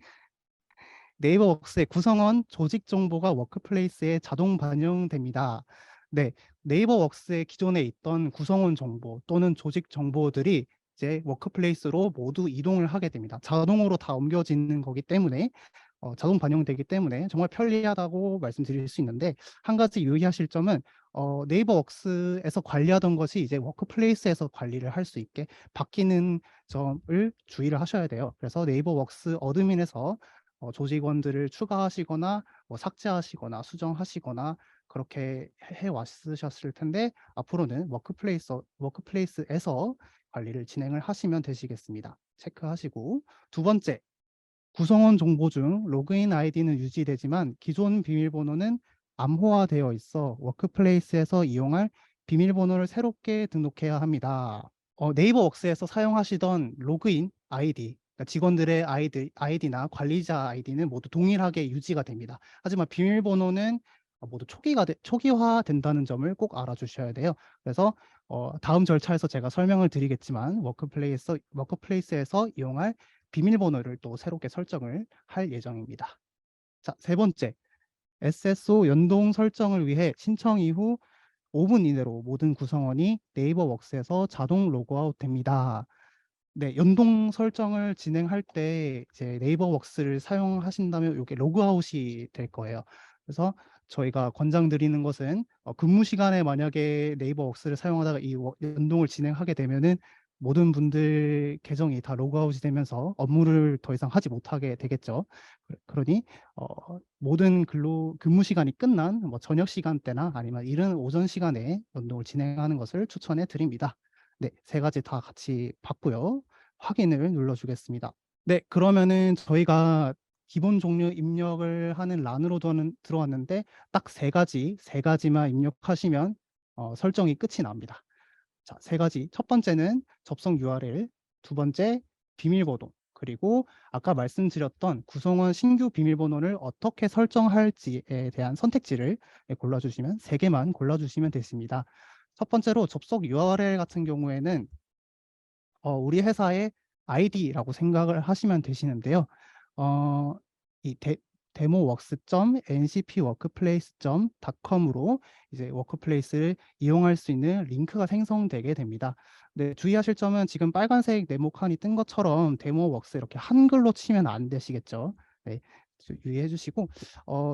네이버 웍스의 구성원 조직 정보가 워크플레이스에 자동 반영됩니다. 네, 네이버 웍스의 기존에 있던 구성원 정보 또는 조직 정보들이 이제 워크플레이스로 모두 이동을 하게 됩니다. 자동으로 다 옮겨지는 거기 때문에 자동 반영되기 때문에 정말 편리하다고 말씀드릴 수 있는데 한 가지 유의하실 점은 네이버 웍스에서 관리하던 것이 이제 워크플레이스에서 관리를 할 수 있게 바뀌는 점을 주의를 하셔야 돼요. 그래서 네이버 웍스 어드민에서 조직원들을 추가하시거나 뭐 삭제하시거나 수정하시거나 그렇게 해왔으셨을 텐데 앞으로는 워크플레이스에서 관리를 진행을 하시면 되시겠습니다. 체크하시고 두 번째, 구성원 정보 중 로그인 아이디는 유지되지만 기존 비밀번호는 암호화되어 있어 워크플레이스에서 이용할 비밀번호를 새롭게 등록해야 합니다. 네이버 웍스에서 사용하시던 로그인 아이디, 그러니까 직원들의 아이디나 관리자 아이디는 모두 동일하게 유지가 됩니다. 하지만 비밀번호는 모두 초기화된다는 점을 꼭 알아주셔야 돼요. 그래서 다음 절차에서 제가 설명을 드리겠지만 워크플레이스에서 이용할 비밀번호를 또 새롭게 설정을 할 예정입니다. 자, 세 번째, SSO 연동 설정을 위해 신청 이후 5분 이내로 모든 구성원이 네이버 웍스에서 자동 로그아웃 됩니다. 네, 연동 설정을 진행할 때 이제 네이버 웍스를 사용하신다면 이게 로그아웃이 될 거예요. 그래서 저희가 권장드리는 것은 근무 시간에 만약에 네이버 웍스를 사용하다가 이 연동을 진행하게 되면은 모든 분들 계정이 다 로그아웃이 되면서 업무를 더 이상 하지 못하게 되겠죠. 그러니 모든 근무 시간이 끝난 뭐 저녁 시간대나 아니면 이른 오전 시간에 연동을 진행하는 것을 추천해 드립니다. 네, 세 가지 다 같이 봤고요. 확인을 눌러주겠습니다. 네, 그러면은 저희가 기본 종류 입력을 하는 란으로 들어왔는데 딱 세 가지만 입력하시면 설정이 끝이 납니다. 자, 세 가지. 첫 번째는 접속 URL, 두 번째 비밀번호, 그리고 아까 말씀드렸던 구성원 신규 비밀번호를 어떻게 설정할지에 대한 선택지를 골라주시면 세 개만 골라주시면 되십니다. 첫 번째로 접속 URL 같은 경우에는 우리 회사의 아이디라고 생각을 하시면 되시는데요. 이 demoworks.ncpworkplace.com으로 이제 워크플레이스를 이용할 수 있는 링크가 생성되게 됩니다. 네, 주의하실 점은 지금 빨간색 네모칸이 뜬 것처럼 데모웍스 이렇게 한글로 치면 안 되시겠죠. 네, 유의해 주시고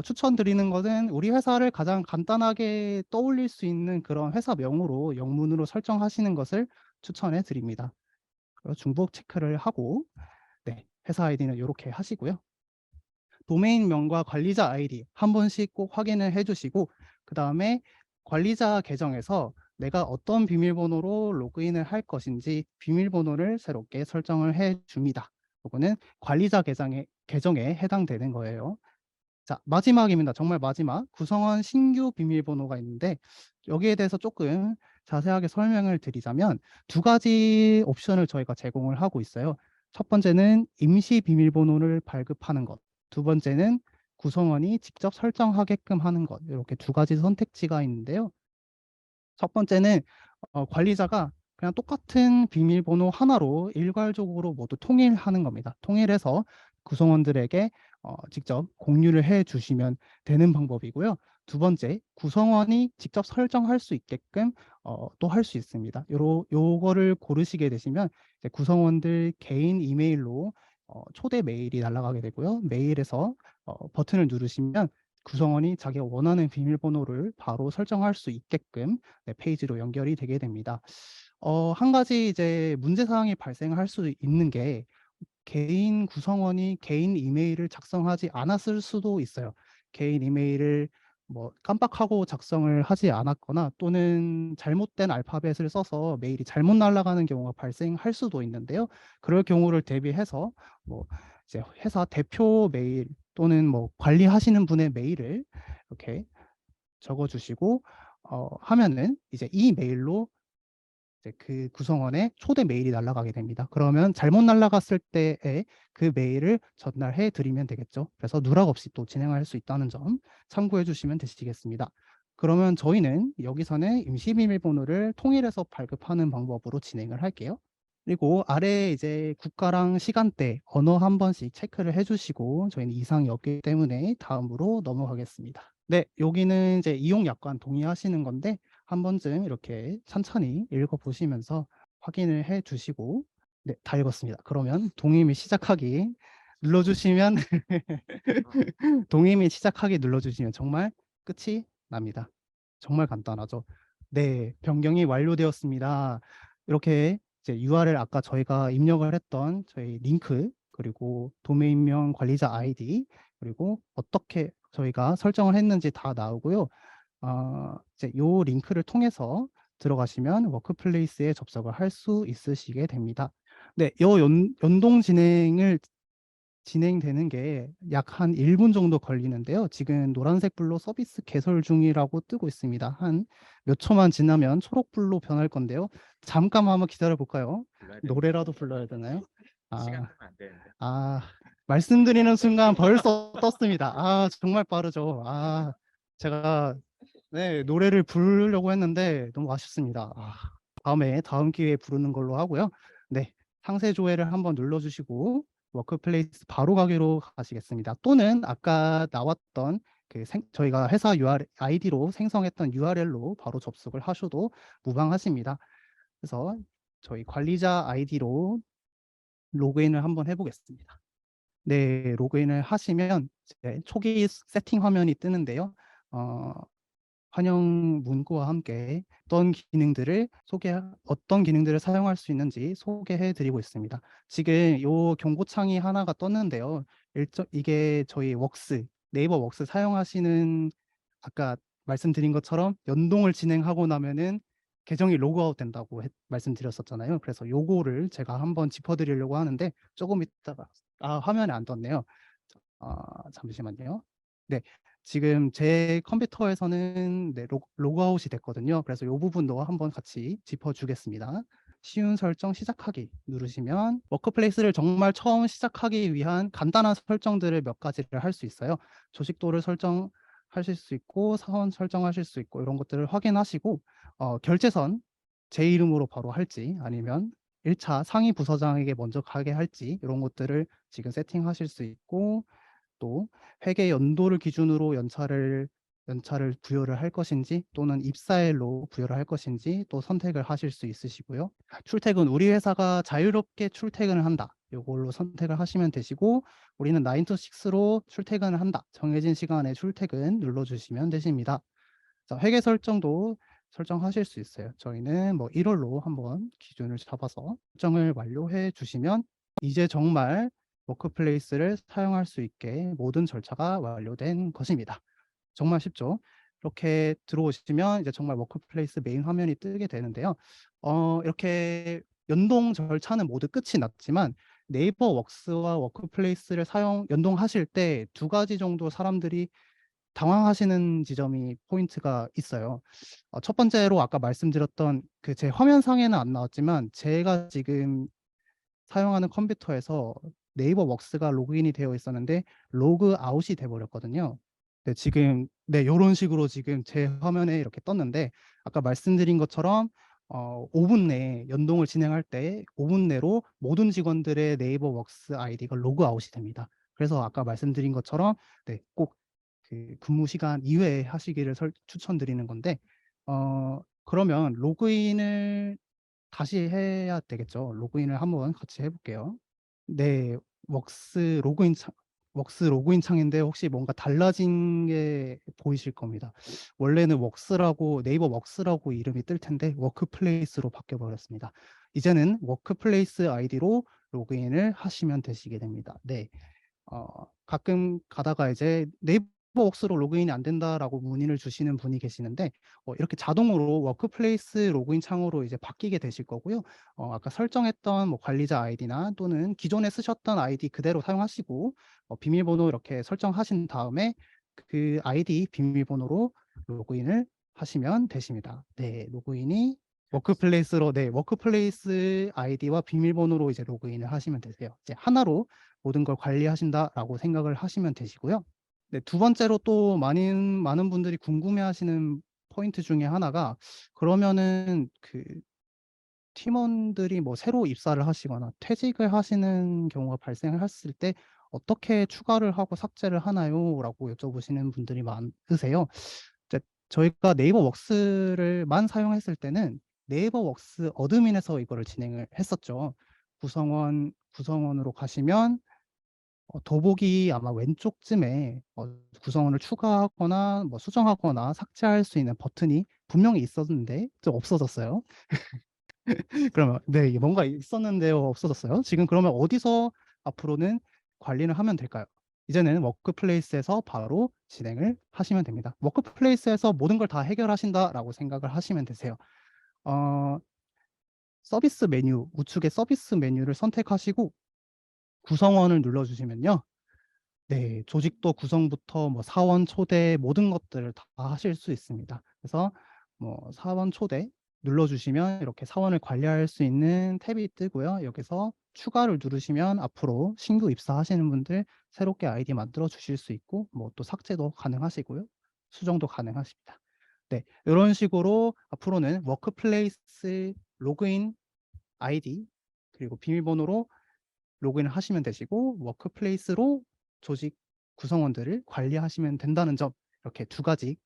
추천드리는 것은 우리 회사를 가장 간단하게 떠올릴 수 있는 그런 회사명으로 영문으로 설정하시는 것을 추천해 드립니다. 중복 체크를 하고 네, 회사 아이디는 이렇게 하시고요. 도메인명과 관리자 아이디 한 번씩 꼭 확인을 해주시고 그 다음에 관리자 계정에서 내가 어떤 비밀번호로 로그인을 할 것인지 비밀번호를 새롭게 설정을 해줍니다. 이거는 관리자 계정에 해당되는 거예요. 자, 마지막입니다. 정말 마지막. 구성원 신규 비밀번호가 있는데 여기에 대해서 조금 자세하게 설명을 드리자면 두 가지 옵션을 저희가 제공을 하고 있어요. 첫 번째는 임시 비밀번호를 발급하는 것. 두 번째는 구성원이 직접 설정하게끔 하는 것. 이렇게 두 가지 선택지가 있는데요. 첫 번째는 관리자가 그냥 똑같은 비밀번호 하나로 일괄적으로 모두 통일하는 겁니다. 통일해서 구성원들에게 직접 공유를 해 주시면 되는 방법이고요. 두 번째, 구성원이 직접 설정할 수 있게끔 또 할 수 있습니다. 요거를 고르시게 되시면 이제 구성원들 개인 이메일로 초대 메일이 날아가게 되고요. 메일에서 버튼을 누르시면 구성원이 자기가 원하는 비밀번호를 바로 설정할 수 있게끔 네, 페이지로 연결이 되게 됩니다. 한 가지 이제 문제사항이 발생할 수 있는 게 개인 구성원이 개인 이메일을 작성하지 않았을 수도 있어요. 개인 이메일을 뭐 깜빡하고 작성을 하지 않았거나 또는 잘못된 알파벳을 써서 메일이 잘못 날아가는 경우가 발생할 수도 있는데요. 그럴 경우를 대비해서 뭐 이제 회사 대표 메일 또는 뭐 관리하시는 분의 메일을 이렇게 적어주시고 하면은 이제 이 메일로 이제 그 구성원의 초대 메일이 날아가게 됩니다. 그러면 잘못 날아갔을 때에 그 메일을 전달해 드리면 되겠죠. 그래서 누락 없이 또 진행할 수 있다는 점 참고해 주시면 되시겠습니다. 그러면 저희는 여기서는 임시 비밀번호를 통일해서 발급하는 방법으로 진행을 할게요. 그리고 아래 이제 국가랑 시간대, 언어 한 번씩 체크를 해주시고 저희는 이상이 없기 때문에 다음으로 넘어가겠습니다. 네, 여기는 이제 이용 약관 동의하시는 건데 한 번쯤 이렇게 천천히 읽어보시면서 확인을 해주시고 네, 다 읽었습니다. 그러면 동의 및 시작하기 눌러주시면 동의 및 시작하기 눌러주시면 정말 끝이 납니다. 정말 간단하죠. 네, 변경이 완료되었습니다. 이렇게 이제 URL 아까 저희가 입력을 했던 저희 링크 그리고 도메인명 관리자 아이디 그리고 어떻게 저희가 설정을 했는지 다 나오고요. 이제 요 링크를 통해서 들어가시면 워크플레이스에 접속을 할 수 있으시게 됩니다. 네, 요 연동 진행되는 게 약 한 1분 정도 걸리는데요. 지금 노란색 불로 서비스 개설 중이라고 뜨고 있습니다. 한 몇 초만 지나면 초록불로 변할 건데요. 잠깐 한번 기다려 볼까요? 노래라도 불러야 되나요? 시간 되면 안 되는데. 말씀드리는 순간 벌써 떴습니다. 정말 빠르죠. 제가 네, 노래를 부르려고 했는데 너무 아쉽습니다. 다음 기회에 부르는 걸로 하고요. 네, 상세 조회를 한번 눌러주시고 워크플레이스 바로 가기로 가시겠습니다. 또는 아까 나왔던 저희가 회사 아이디로 생성했던 URL로 바로 접속을 하셔도 무방하십니다. 그래서 저희 관리자 아이디로 로그인을 한번 해보겠습니다. 네, 로그인을 하시면 이제 초기 세팅 화면이 뜨는데요. 환영 문구와 함께 어떤 기능들을 사용할 수 있는지 소개해 드리고 있습니다. 지금 이 경고창이 하나가 떴는데요. 이게 저희 네이버 웍스 사용하시는 아까 말씀드린 것처럼 연동을 진행하고 나면은 계정이 로그아웃 된다고 말씀드렸었잖아요. 그래서 요거를 제가 한번 짚어드리려고 하는데 조금 있다가 화면에 안 떴네요. 잠시만요. 네, 지금 제 컴퓨터에서는 네, 로그아웃이 됐거든요. 그래서 이 부분도 한번 같이 짚어주겠습니다. 쉬운 설정 시작하기 누르시면 워크플레이스를 정말 처음 시작하기 위한 간단한 설정들을 몇 가지를 할 수 있어요. 조식도를 설정하실 수 있고 사원 설정하실 수 있고 이런 것들을 확인하시고 결제선 제 이름으로 바로 할지 아니면 1차 상위 부서장에게 먼저 가게 할지 이런 것들을 지금 세팅하실 수 있고 또 회계 연도를 기준으로 연차를 부여를 할 것인지 또는 입사일로 부여를 할 것인지 또 선택을 하실 수 있으시고요. 출퇴근 우리 회사가 자유롭게 출퇴근을 한다. 이걸로 선택을 하시면 되시고 우리는 9 to 6로 출퇴근을 한다. 정해진 시간에 출퇴근 눌러주시면 되십니다. 자, 회계 설정도 설정하실 수 있어요. 저희는 뭐 1월로 한번 기준을 잡아서 설정을 완료해 주시면 이제 정말 워크플레이스를 사용할 수 있게 모든 절차가 완료된 것입니다. 정말 쉽죠? 이렇게 들어오시면 이제 정말 워크플레이스 메인 화면이 뜨게 되는데요. 이렇게 연동 절차는 모두 끝이 났지만 네이버 웍스와 워크플레이스를 연동하실 때 2가지 정도 사람들이 당황하시는 지점이 포인트가 있어요. 첫 번째로 아까 말씀드렸던 제 화면상에는 안 나왔지만 제가 지금 사용하는 컴퓨터에서 네이버 웍스가 로그인이 되어 있었는데 로그아웃이 돼 버렸거든요. 네, 지금 요런 식으로 지금 제 화면에 이렇게 떴는데 아까 말씀드린 것처럼 5분 내에 연동을 진행할 때 5분 내로 모든 직원들의 네이버 웍스 아이디가 로그아웃이 됩니다. 그래서 아까 말씀드린 것처럼 꼭 근무 시간 이외에 하시기를 추천드리는 건데 그러면 로그인을 다시 해야 되겠죠. 로그인을 한번 같이 해 볼게요. 네. 웍스 로그인 창인데 혹시 뭔가 달라진 게 보이실 겁니다. 원래는 네이버 웍스라고 이름이 뜰 텐데 워크플레이스로 바뀌어 버렸습니다. 이제는 워크플레이스 아이디로 로그인을 하시면 되시게 됩니다. 네. 가끔 가다가 이제 네이버 웍스로 로그인이 안 된다라고 문의를 주시는 분이 계시는데 이렇게 자동으로 워크플레이스 로그인 창으로 이제 바뀌게 되실 거고요. 아까 설정했던 뭐 관리자 아이디나 또는 기존에 쓰셨던 아이디 그대로 사용하시고 비밀번호 이렇게 설정하신 다음에 그 아이디 비밀번호로 로그인을 하시면 되십니다. 네, 워크플레이스 아이디와 비밀번호로 이제 로그인을 하시면 되세요. 이제 하나로 모든 걸 관리하신다라고 생각을 하시면 되시고요. 네, 두 번째로 또 많은 분들이 궁금해하시는 포인트 중에 하나가 그러면은 팀원들이 뭐 새로 입사를 하시거나 퇴직을 하시는 경우가 발생을 했을 때 어떻게 추가를 하고 삭제를 하나요?라고 여쭤보시는 분들이 많으세요. 이제 저희가 네이버 웍스를만 사용했을 때는 네이버 웍스 어드민에서 이거를 진행을 했었죠. 구성원으로 가시면 더보기 아마 왼쪽쯤에 구성원을 추가하거나 뭐 수정하거나 삭제할 수 있는 버튼이 분명히 있었는데 좀 없어졌어요. 그러면 뭔가 있었는데요, 없어졌어요. 지금 그러면 어디서 앞으로는 관리를 하면 될까요? 이제는 워크플레이스에서 바로 진행을 하시면 됩니다. 워크플레이스에서 모든 걸 다 해결하신다라고 생각을 하시면 되세요. 서비스 메뉴, 우측에 서비스 메뉴를 선택하시고 구성원을 눌러주시면요. 네, 조직도 구성부터 뭐 사원 초대 모든 것들을 다 하실 수 있습니다. 그래서 뭐 사원 초대 눌러주시면 이렇게 사원을 관리할 수 있는 탭이 뜨고요. 여기서 추가를 누르시면 앞으로 신규 입사하시는 분들 새롭게 아이디 만들어 주실 수 있고 뭐 또 삭제도 가능하시고요. 수정도 가능하십니다. 네, 이런 식으로 앞으로는 워크플레이스 로그인 아이디 그리고 비밀번호로 로그인을 하시면 되시고 워크플레이스로 조직 구성원들을 관리하시면 된다는 점 이렇게 두 가지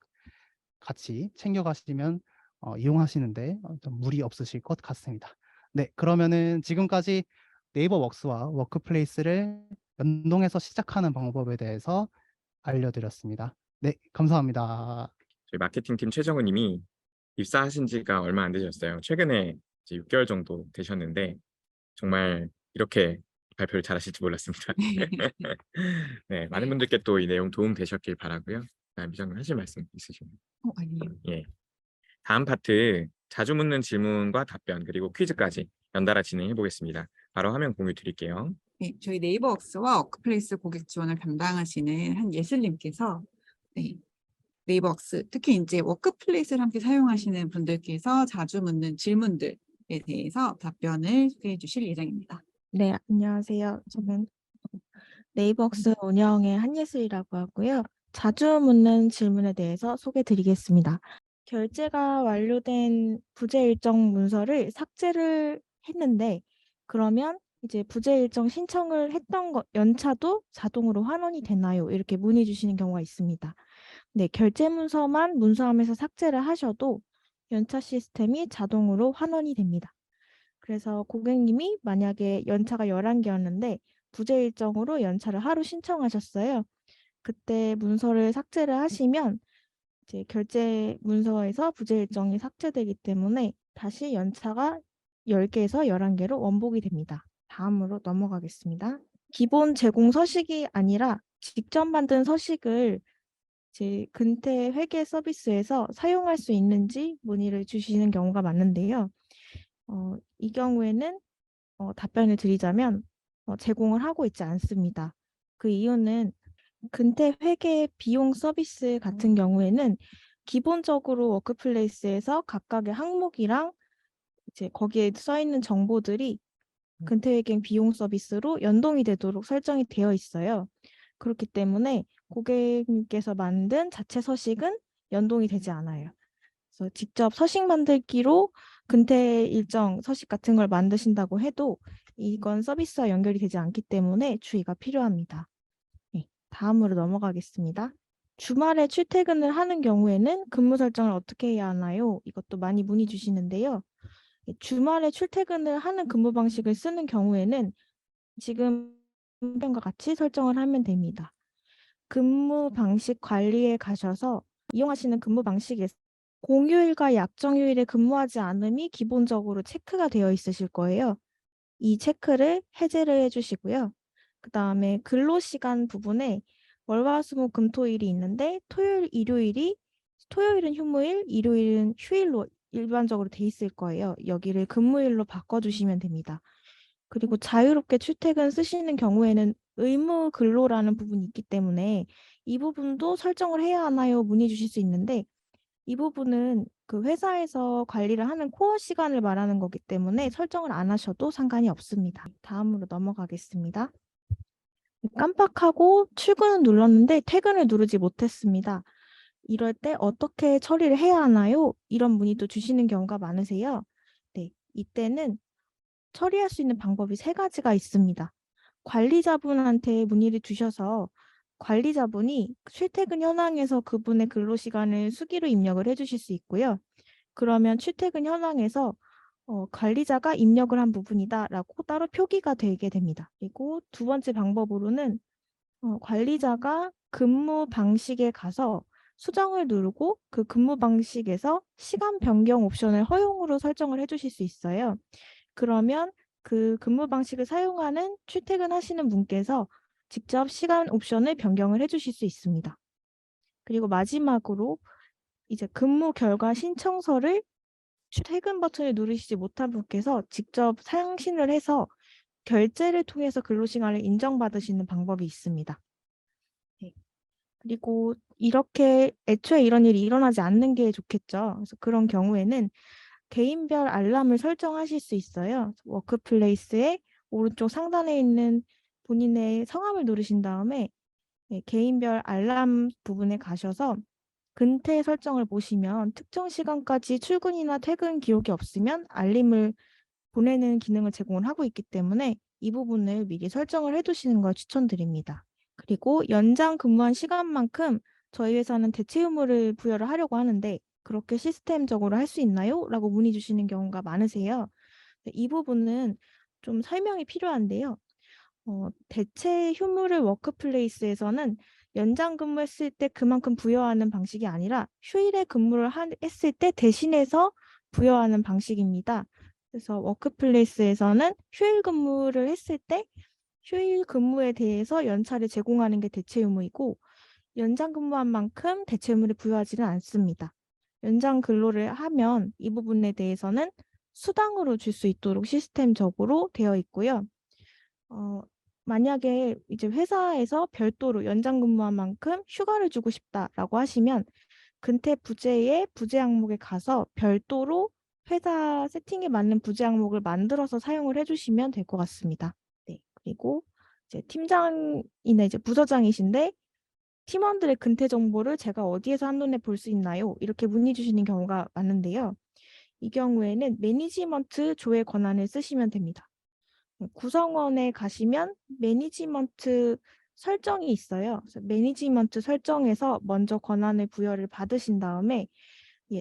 같이 챙겨가시면 이용하시는데 좀 무리 없으실 것 같습니다. 네, 그러면은 지금까지 네이버 웍스와 워크플레이스를 연동해서 시작하는 방법에 대해서 알려드렸습니다. 네, 감사합니다. 저희 마케팅팀 최정우 님이 입사하신 지가 얼마 안 되셨어요. 최근에 이제 6개월 정도 되셨는데 정말 이렇게 발표를 잘하실지 몰랐습니다. 네, 많은 분들께 또 이 내용 도움 되셨길 바라고요. 미정님 하실 말씀 있으시나요? 아니에요. 예. 다음 파트 자주 묻는 질문과 답변 그리고 퀴즈까지 연달아 진행해 보겠습니다. 바로 화면 공유 드릴게요. 네, 저희 네이버웍스와 워크플레이스 고객 지원을 담당하시는 한예슬님께서 네, 네이버웍스 특히 이제 워크플레이스를 함께 사용하시는 분들께서 자주 묻는 질문들에 대해서 답변을 소개해 주실 예정입니다. 네, 안녕하세요. 저는 네이버웍스 운영의 한예슬이라고 하고요. 자주 묻는 질문에 대해서 소개 드리겠습니다. 결제가 완료된 부재 일정 문서를 삭제를 했는데 그러면 이제 부재 일정 신청을 했던 연차도 자동으로 환원이 되나요? 이렇게 문의 주시는 경우가 있습니다. 네, 결제 문서만 문서함에서 삭제를 하셔도 연차 시스템이 자동으로 환원이 됩니다. 그래서 고객님이 만약에 연차가 11개였는데 부재 일정으로 연차를 하루 신청하셨어요. 그때 문서를 삭제를 하시면 이제 결제 문서에서 부재 일정이 삭제되기 때문에 다시 연차가 10개에서 11개로 원복이 됩니다. 다음으로 넘어가겠습니다. 기본 제공 서식이 아니라 직접 만든 서식을 제 근태 회계 서비스에서 사용할 수 있는지 문의를 주시는 경우가 많은데요. 이 경우에는 답변을 드리자면 제공을 하고 있지 않습니다. 그 이유는 근태 회계 비용 서비스 같은 경우에는 기본적으로 워크플레이스에서 각각의 항목이랑 이제 거기에 써 있는 정보들이 근태 회계 비용 서비스로 연동이 되도록 설정이 되어 있어요. 그렇기 때문에 고객님께서 만든 자체 서식은 연동이 되지 않아요. 그래서 직접 서식 만들기로 근태 일정 서식 같은 걸 만드신다고 해도 이건 서비스와 연결이 되지 않기 때문에 주의가 필요합니다. 네, 다음으로 넘어가겠습니다. 주말에 출퇴근을 하는 경우에는 근무 설정을 어떻게 해야 하나요? 이것도 많이 문의 주시는데요. 주말에 출퇴근을 하는 근무 방식을 쓰는 경우에는 지금 과 같이 설정을 하면 됩니다. 근무 방식 관리에 가셔서 이용하시는 근무 방식에서 공휴일과 약정휴일에 근무하지 않음이 기본적으로 체크가 되어 있으실 거예요. 이 체크를 해제를 해주시고요. 그 다음에 근로시간 부분에 월화수목금토일이 있는데 토요일은 휴무일, 일요일은 휴일로 일반적으로 돼 있을 거예요. 여기를 근무일로 바꿔주시면 됩니다. 그리고 자유롭게 출퇴근 쓰시는 경우에는 의무 근로라는 부분이 있기 때문에 이 부분도 설정을 해야 하나요? 문의 주실 수 있는데 이 부분은 그 회사에서 관리를 하는 코어 시간을 말하는 거기 때문에 설정을 안 하셔도 상관이 없습니다. 다음으로 넘어가겠습니다. 깜빡하고 출근을 눌렀는데 퇴근을 누르지 못했습니다. 이럴 때 어떻게 처리를 해야 하나요? 이런 문의도 주시는 경우가 많으세요. 네, 이때는 처리할 수 있는 방법이 3가지가 있습니다. 관리자분한테 문의를 주셔서 관리자분이 출퇴근 현황에서 그분의 근로시간을 수기로 입력을 해주실 수 있고요. 그러면 출퇴근 현황에서 관리자가 입력을 한 부분이다라고 따로 표기가 되게 됩니다. 그리고 2번째 방법으로는 관리자가 근무 방식에 가서 수정을 누르고 그 근무 방식에서 시간 변경 옵션을 허용으로 설정을 해주실 수 있어요. 그러면 그 근무 방식을 사용하는 출퇴근하시는 분께서 직접 시간 옵션을 변경을 해주실 수 있습니다. 그리고 마지막으로 이제 근무 결과 신청서를 퇴근 버튼을 누르시지 못한 분께서 직접 상신을 해서 결제를 통해서 근로시간을 인정받으시는 방법이 있습니다. 네. 그리고 이렇게 애초에 이런 일이 일어나지 않는 게 좋겠죠. 그래서 그런 경우에는 개인별 알람을 설정하실 수 있어요. 워크플레이스의 오른쪽 상단에 있는 본인의 성함을 누르신 다음에 개인별 알람 부분에 가셔서 근태 설정을 보시면 특정 시간까지 출근이나 퇴근 기록이 없으면 알림을 보내는 기능을 제공을 하고 있기 때문에 이 부분을 미리 설정을 해두시는 걸 추천드립니다. 그리고 연장 근무한 시간만큼 저희 회사는 대체 의무를 부여를 하려고 하는데 그렇게 시스템적으로 할 수 있나요? 라고 문의 주시는 경우가 많으세요. 이 부분은 좀 설명이 필요한데요. 대체 휴무를 워크플레이스에서는 연장 근무했을 때 그만큼 부여하는 방식이 아니라 휴일에 근무를 했을 때 대신해서 부여하는 방식입니다. 그래서 워크플레이스에서는 휴일 근무를 했을 때 휴일 근무에 대해서 연차를 제공하는 게 대체 의무이고 연장 근무한 만큼 대체 의무를 부여하지는 않습니다. 연장 근로를 하면 이 부분에 대해서는 수당으로 줄 수 있도록 시스템적으로 되어 있고요. 만약에 이제 회사에서 별도로 연장 근무한 만큼 휴가를 주고 싶다라고 하시면 근태 부재의 부재 항목에 가서 별도로 회사 세팅에 맞는 부재 항목을 만들어서 사용을 해주시면 될 것 같습니다. 네, 그리고 이제 팀장이나 이제 부서장이신데 팀원들의 근태 정보를 제가 어디에서 한눈에 볼 수 있나요? 이렇게 문의 주시는 경우가 많은데요. 이 경우에는 매니지먼트 조회 권한을 쓰시면 됩니다. 구성원에 가시면 매니지먼트 설정이 있어요. 그래서 매니지먼트 설정에서 먼저 권한을 부여를 받으신 다음에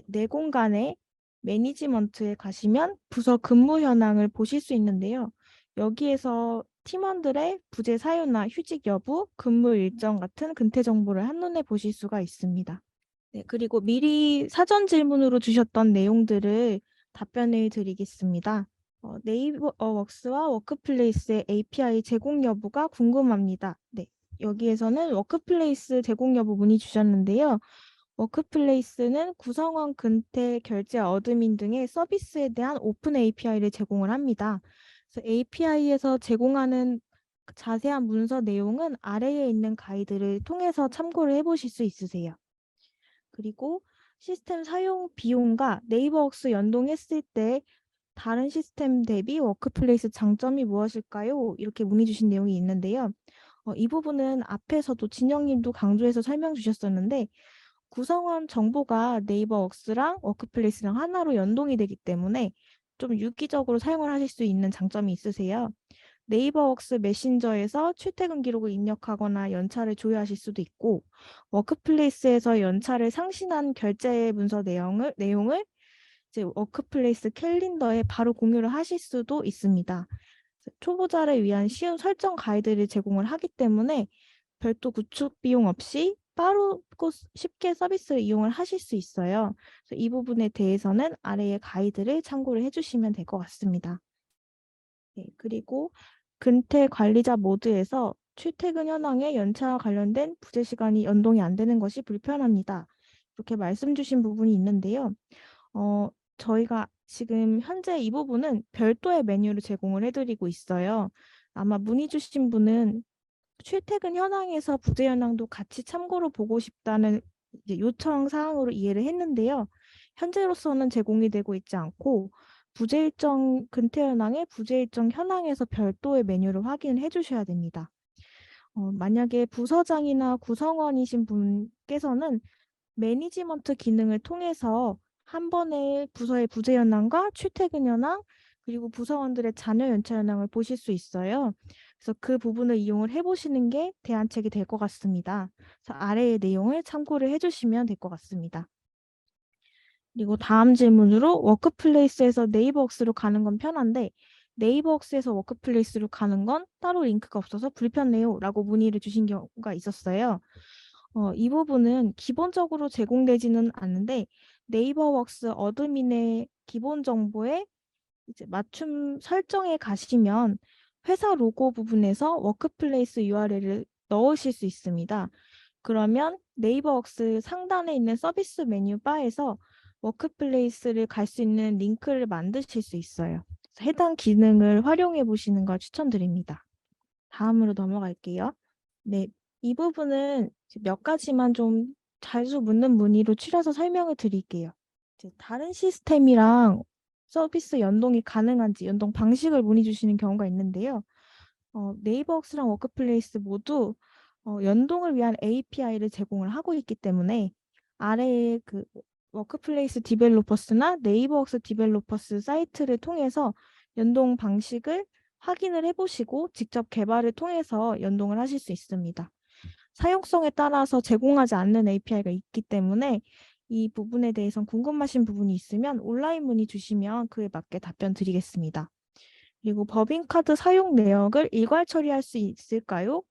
내 공간에 매니지먼트에 가시면 부서 근무 현황을 보실 수 있는데요. 여기에서 팀원들의 부재 사유나 휴직 여부, 근무 일정 같은 근태 정보를 한눈에 보실 수가 있습니다. 네, 그리고 미리 사전 질문으로 주셨던 내용들을 답변을 드리겠습니다. 네이버 웍스와 워크플레이스의 API 제공 여부가 궁금합니다. 네, 여기에서는 워크플레이스 제공 여부 문의 주셨는데요. 워크플레이스는 구성원 근태, 결제, 어드민 등의 서비스에 대한 오픈 API를 제공을 합니다. 그래서 API에서 제공하는 자세한 문서 내용은 아래에 있는 가이드를 통해서 참고를 해보실 수 있으세요. 그리고 시스템 사용 비용과 네이버웍스 연동했을 때 다른 시스템 대비 워크플레이스 장점이 무엇일까요? 이렇게 문의 주신 내용이 있는데요. 이 부분은 앞에서도 진영님도 강조해서 설명 주셨었는데 구성원 정보가 네이버웍스랑 워크플레이스랑 하나로 연동이 되기 때문에 좀 유기적으로 사용을 하실 수 있는 장점이 있으세요. 네이버웍스 메신저에서 출퇴근 기록을 입력하거나 연차를 조회하실 수도 있고 워크플레이스에서 연차를 상신한 결제 문서 내용을 이제 워크플레이스 캘린더에 바로 공유를 하실 수도 있습니다. 초보자를 위한 쉬운 설정 가이드를 제공을 하기 때문에 별도 구축 비용 없이 빠르고 쉽게 서비스를 이용을 하실 수 있어요. 그래서 이 부분에 대해서는 아래의 가이드를 참고를 해주시면 될 것 같습니다. 네, 그리고 근태 관리자 모드에서 출퇴근 현황에 연차와 관련된 부재 시간이 연동이 안 되는 것이 불편합니다. 이렇게 말씀 주신 부분이 있는데요. 저희가 지금 현재 이 부분은 별도의 메뉴를 제공을 해드리고 있어요. 아마 문의 주신 분은 출퇴근 현황에서 부재 현황도 같이 참고로 보고 싶다는 이제 요청 사항으로 이해를 했는데요. 현재로서는 제공이 되고 있지 않고 부재 일정 근태 현황에 부재 일정 현황에서 별도의 메뉴를 확인해 주셔야 됩니다. 만약에 부서장이나 구성원이신 분께서는 매니지먼트 기능을 통해서 한 번에 부서의 부재 현황과 출퇴근 현황 그리고 부서원들의 자녀 연차 현황을 보실 수 있어요. 그래서 그 부분을 이용을 해보시는 게 대안책이 될 것 같습니다. 그래서 아래의 내용을 참고를 해주시면 될 것 같습니다. 그리고 다음 질문으로 워크플레이스에서 네이버웍스로 가는 건 편한데 네이버웍스에서 워크플레이스로 가는 건 따로 링크가 없어서 불편해요 라고 문의를 주신 경우가 있었어요. 이 부분은 기본적으로 제공되지는 않는데 네이버웍스 어드민의 기본 정보에 이제 맞춤 설정에 가시면 회사 로고 부분에서 워크플레이스 URL을 넣으실 수 있습니다. 그러면 네이버웍스 상단에 있는 서비스 메뉴 바에서 워크플레이스를 갈 수 있는 링크를 만드실 수 있어요. 그래서 해당 기능을 활용해 보시는 걸 추천드립니다. 다음으로 넘어갈게요. 네, 이 부분은 몇 가지만 좀 자주 묻는 문의로 추려서 설명을 드릴게요. 다른 시스템이랑 서비스 연동이 가능한지 연동 방식을 문의 주시는 경우가 있는데요. 네이버웍스랑 워크플레이스 모두 연동을 위한 API를 제공을 하고 있기 때문에 아래에 그 워크플레이스 디벨로퍼스나 네이버웍스 디벨로퍼스 사이트를 통해서 연동 방식을 확인을 해보시고 직접 개발을 통해서 연동을 하실 수 있습니다. 사용성에 따라서 제공하지 않는 API가 있기 때문에 이 부분에 대해서 궁금하신 부분이 있으면 온라인 문의 주시면 그에 맞게 답변 드리겠습니다. 그리고 법인카드 사용 내역을 일괄 처리할 수 있을까요?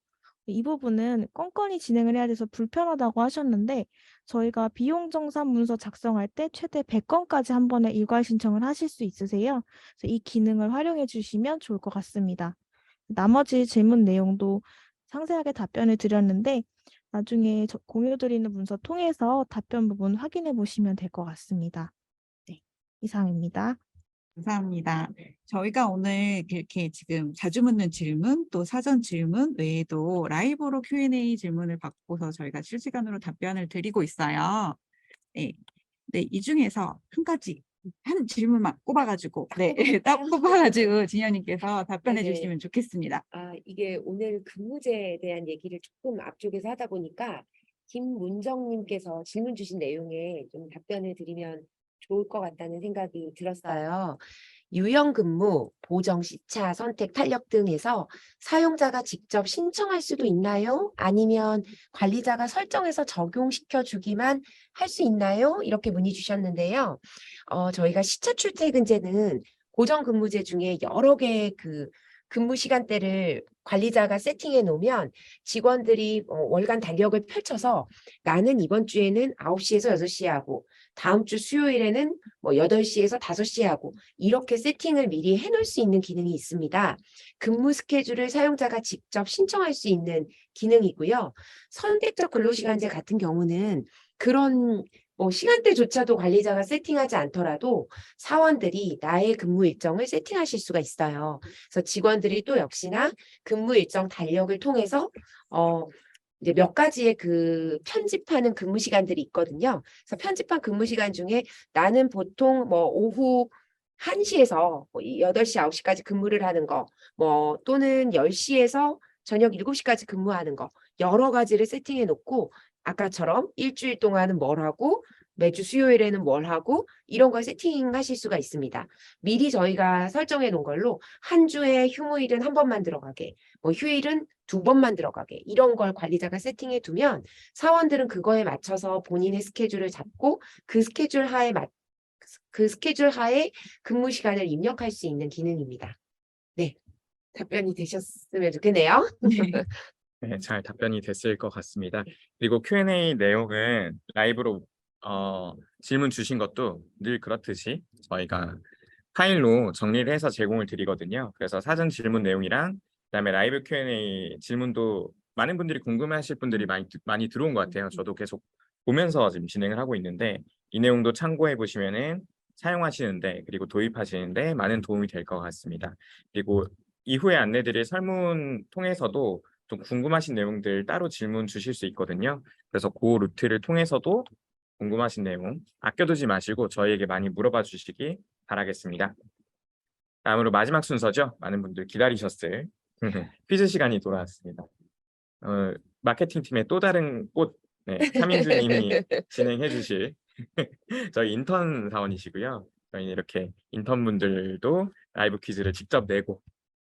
이 부분은 건건히 진행을 해야 돼서 불편하다고 하셨는데 저희가 비용정산 문서 작성할 때 최대 100건까지 한 번에 일괄 신청을 하실 수 있으세요. 그래서 이 기능을 활용해 주시면 좋을 것 같습니다. 나머지 질문 내용도 상세하게 답변을 드렸는데 나중에 공유드리는 문서 통해서 답변 부분 확인해 보시면 될 것 같습니다. 네, 이상입니다. 감사합니다. 저희가 오늘 이렇게 지금 자주 묻는 질문, 또 사전 질문 외에도 라이브로 Q&A 질문을 받고서 저희가 실시간으로 답변을 드리고 있어요. 네, 네, 이 중에서 한 질문만 꼽아가지고, 네, 딱 꼽아가지고 진현님께서 답변해 네네. 주시면 좋겠습니다. 이게 오늘 근무제에 대한 얘기를 조금 앞쪽에서 하다 보니까 김문정님께서 질문 주신 내용에 좀 답변을 드리면 좋을 것 같다는 생각이 들었어요. 유형 근무, 보정 시차, 선택, 탄력 등에서 사용자가 직접 신청할 수도 있나요? 아니면 관리자가 설정해서 적용시켜 주기만 할 수 있나요? 이렇게 문의 주셨는데요. 저희가 시차 출퇴근제는 고정 근무제 중에 여러 개의 근무 시간대를 관리자가 세팅해 놓으면 직원들이 월간 달력을 펼쳐서 나는 이번 주에는 9시에서 6시에 하고 다음 주 수요일에는 8시에서 5시에 하고 이렇게 세팅을 미리 해놓을 수 있는 기능이 있습니다. 근무 스케줄을 사용자가 직접 신청할 수 있는 기능이고요. 선택적 근로시간제 같은 경우는 그런 시간대조차도 관리자가 세팅하지 않더라도 사원들이 나의 근무 일정을 세팅하실 수가 있어요. 그래서 직원들이 또 역시나 근무 일정 달력을 통해서 이제 몇 가지의 편집하는 근무 시간들이 있거든요. 그래서 편집한 근무 시간 중에 나는 보통 오후 1시에서 8시, 9시까지 근무를 하는 거, 또는 10시에서 저녁 7시까지 근무하는 거, 여러 가지를 세팅해 놓고 아까처럼 일주일 동안은 뭘 하고 매주 수요일에는 뭘 하고 이런 걸 세팅하실 수가 있습니다. 미리 저희가 설정해 놓은 걸로 한 주에 휴무일은 한 번만 들어가게, 휴일은 2번만 들어가게 이런 걸 관리자가 세팅해 두면 사원들은 그거에 맞춰서 본인의 스케줄을 잡고 그 스케줄 하에 근무 시간을 입력할 수 있는 기능입니다. 네, 답변이 되셨으면 좋겠네요. 네, 잘 답변이 됐을 것 같습니다. 그리고 Q&A 내용은 라이브로 질문 주신 것도 늘 그렇듯이 저희가 파일로 정리를 해서 제공을 드리거든요. 그래서 사전 질문 내용이랑 그다음에 라이브 Q&A 질문도 많은 분들이 궁금해하실 분들이 많이 들어온 것 같아요. 저도 계속 보면서 지금 진행을 하고 있는데 이 내용도 참고해 보시면은 사용하시는데 그리고 도입하시는데 많은 도움이 될 것 같습니다. 그리고 이후에 안내드릴 설문 통해서도 좀 궁금하신 내용들 따로 질문 주실 수 있거든요. 그래서 그 루트를 통해서도 궁금하신 내용 아껴두지 마시고 저희에게 많이 물어봐 주시기 바라겠습니다. 다음으로 마지막 순서죠. 많은 분들 기다리셨을 퀴즈 시간이 돌아왔습니다. 마케팅 팀의 또 다른 꽃 차민주님이 진행해 주실 저희 인턴 사원이시고요. 저희는 이렇게 인턴분들도 라이브 퀴즈를 직접 내고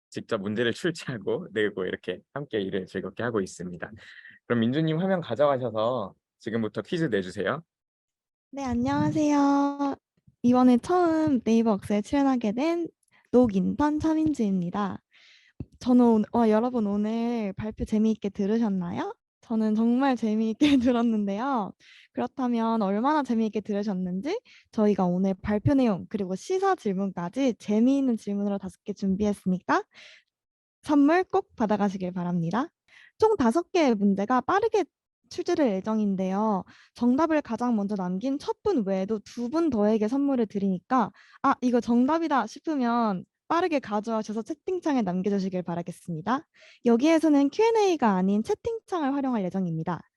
직접 문제를 출제하고 내고 이렇게 함께 일을 즐겁게 하고 있습니다. 그럼 민주님 화면 가져가셔서 지금부터 퀴즈 내주세요. 네, 안녕하세요. 이번에 처음 네이버웍스에 출연하게 된 녹인턴 차민주입니다. 여러분 오늘 발표 재미있게 들으셨나요? 저는 정말 재미있게 들었는데요. 그렇다면 얼마나 재미있게 들으셨는지 저희가 오늘 발표 내용 그리고 시사 질문까지 재미있는 질문으로 5개 준비했으니까 선물 꼭 받아가시길 바랍니다. 총 5개의 문제가 빠르게 출제될 예정인데요. 정답을 가장 먼저 남긴 첫 분 외에도 2분 더에게 선물을 드리니까 이거 정답이다 싶으면 빠르게 가져와셔서 채팅창에 남겨주시길 바라겠습니다. 여기에서는 Q&A가 아닌 채팅창을 활용할 예정입니다.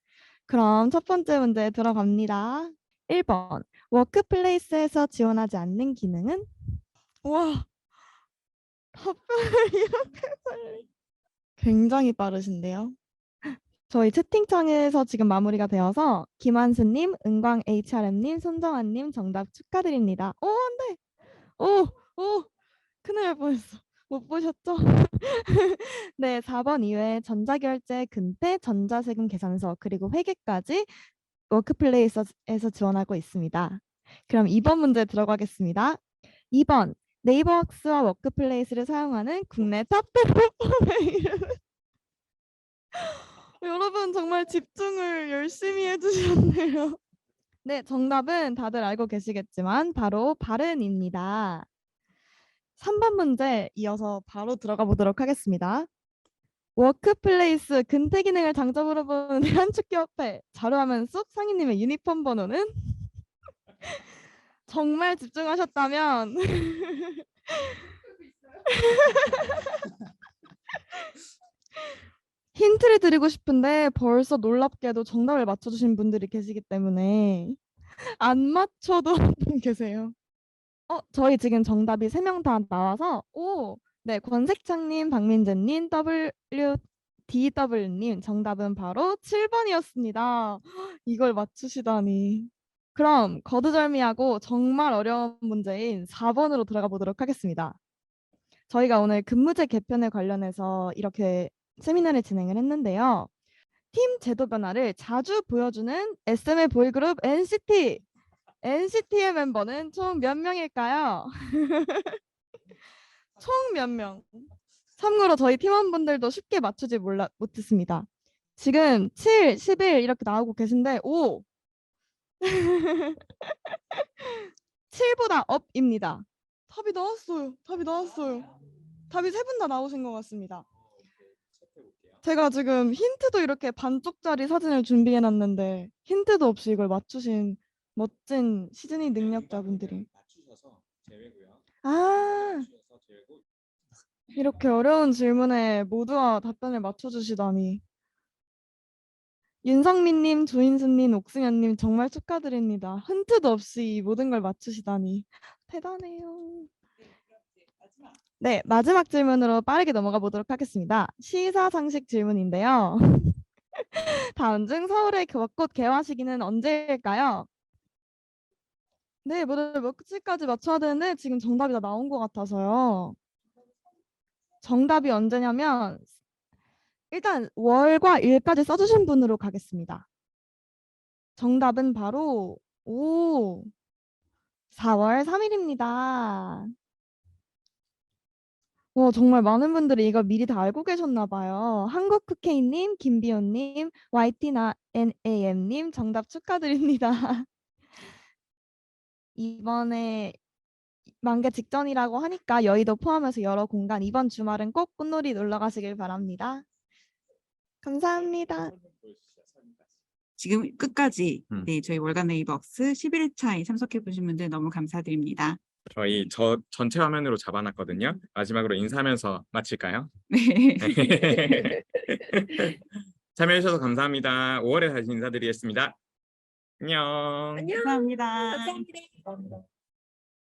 그럼 첫 번째 문제 들어갑니다. 1번, 워크플레이스에서 지원하지 않는 기능은? 와, 답변을 이렇게 빨리. 굉장히 빠르신데요. 저희 채팅창에서 지금 마무리가 되어서 김한수님, 은광 HRM님, 손정환님 정답 축하드립니다. 오, 안 돼! 오, 큰일 날 뻔했어. 못 보셨죠? 네, 4번 이외에 전자결제, 근태, 전자세금 계산서, 그리고 회계까지 워크플레이스에서 지원하고 있습니다. 그럼 2번 문제 들어가겠습니다. 2번, 네이버웍스와 워크플레이스를 사용하는 국내 탑 플랫폼의 이름. 여러분 정말 집중을 열심히 해주셨네요. 네, 정답은 다들 알고 계시겠지만 바로 바른입니다. 3번 문제 이어서 바로 들어가 보도록 하겠습니다. 워크플레이스 근태 기능을 장점으로 보는 대한축구협회 자료화면 속 상인님의 유니폼 번호는 정말 집중하셨다면 힌트를 드리고 싶은데 벌써 놀랍게도 정답을 맞춰주신 분들이 계시기 때문에 안 맞춰도 한 분 계세요. 저희 지금 정답이 3명 다 나와서 네, 권색창님, 박민재님, WDW님 정답은 바로 7번이었습니다. 이걸 맞추시다니. 그럼 거두절미하고 정말 어려운 문제인 4번으로 들어가 보도록 하겠습니다. 저희가 오늘 근무제 개편에 관련해서 이렇게 세미나를 진행을 했는데요. 팀 제도 변화를 자주 보여주는 SMA 보이그룹 NCT의 멤버는 총 몇 명일까요? 총 몇 명? 참고로 저희 팀원분들도 쉽게 맞추지 못했습니다. 지금 7, 11 이렇게 나오고 계신데 5 7보다 업입니다. 답이 나왔어요. 답이 3분 다 나오신 것 같습니다. 제가 지금 힌트도 이렇게 반쪽짜리 사진을 준비해 놨는데 힌트도 없이 이걸 맞추신 멋진 시즈니 능력자분들이. 이렇게 어려운 질문에 모두가 답변을 맞춰주시다니. 윤성민님, 조인수님, 옥승현님 정말 축하드립니다. 힌트도 없이 이 모든 걸 맞추시다니 대단해요. 네, 마지막 질문으로 빠르게 넘어가 보도록 하겠습니다. 시사상식 질문인데요. 다음 중 서울의 벚꽃 개화 시기는 언제일까요? 네, 모두 몇 시까지 맞춰야 되는데 지금 정답이 다 나온 것 같아서요. 정답이 언제냐면 일단 월과 일까지 써주신 분으로 가겠습니다. 정답은 바로 4월 3일입니다. 와, 정말 많은 분들이 이걸 미리 다 알고 계셨나 봐요. 한국쿠케이님, 김비호님, YTNAM님 정답 축하드립니다. 이번에 만개 직전이라고 하니까 여의도 포함해서 여러 공간 이번 주말은 꼭 꽃놀이 놀러 가시길 바랍니다. 감사합니다. 지금 끝까지 음. 네, 저희 월간 네이버웍스 11회차에 참석해 보신 분들 너무 감사드립니다. 저희 전체 화면으로 잡아놨거든요. 마지막으로 인사하면서 마칠까요? 네. 참여해주셔서 감사합니다. 5월에 다시 인사드리겠습니다. 안녕. 안녕. 감사합니다. 감사합니다.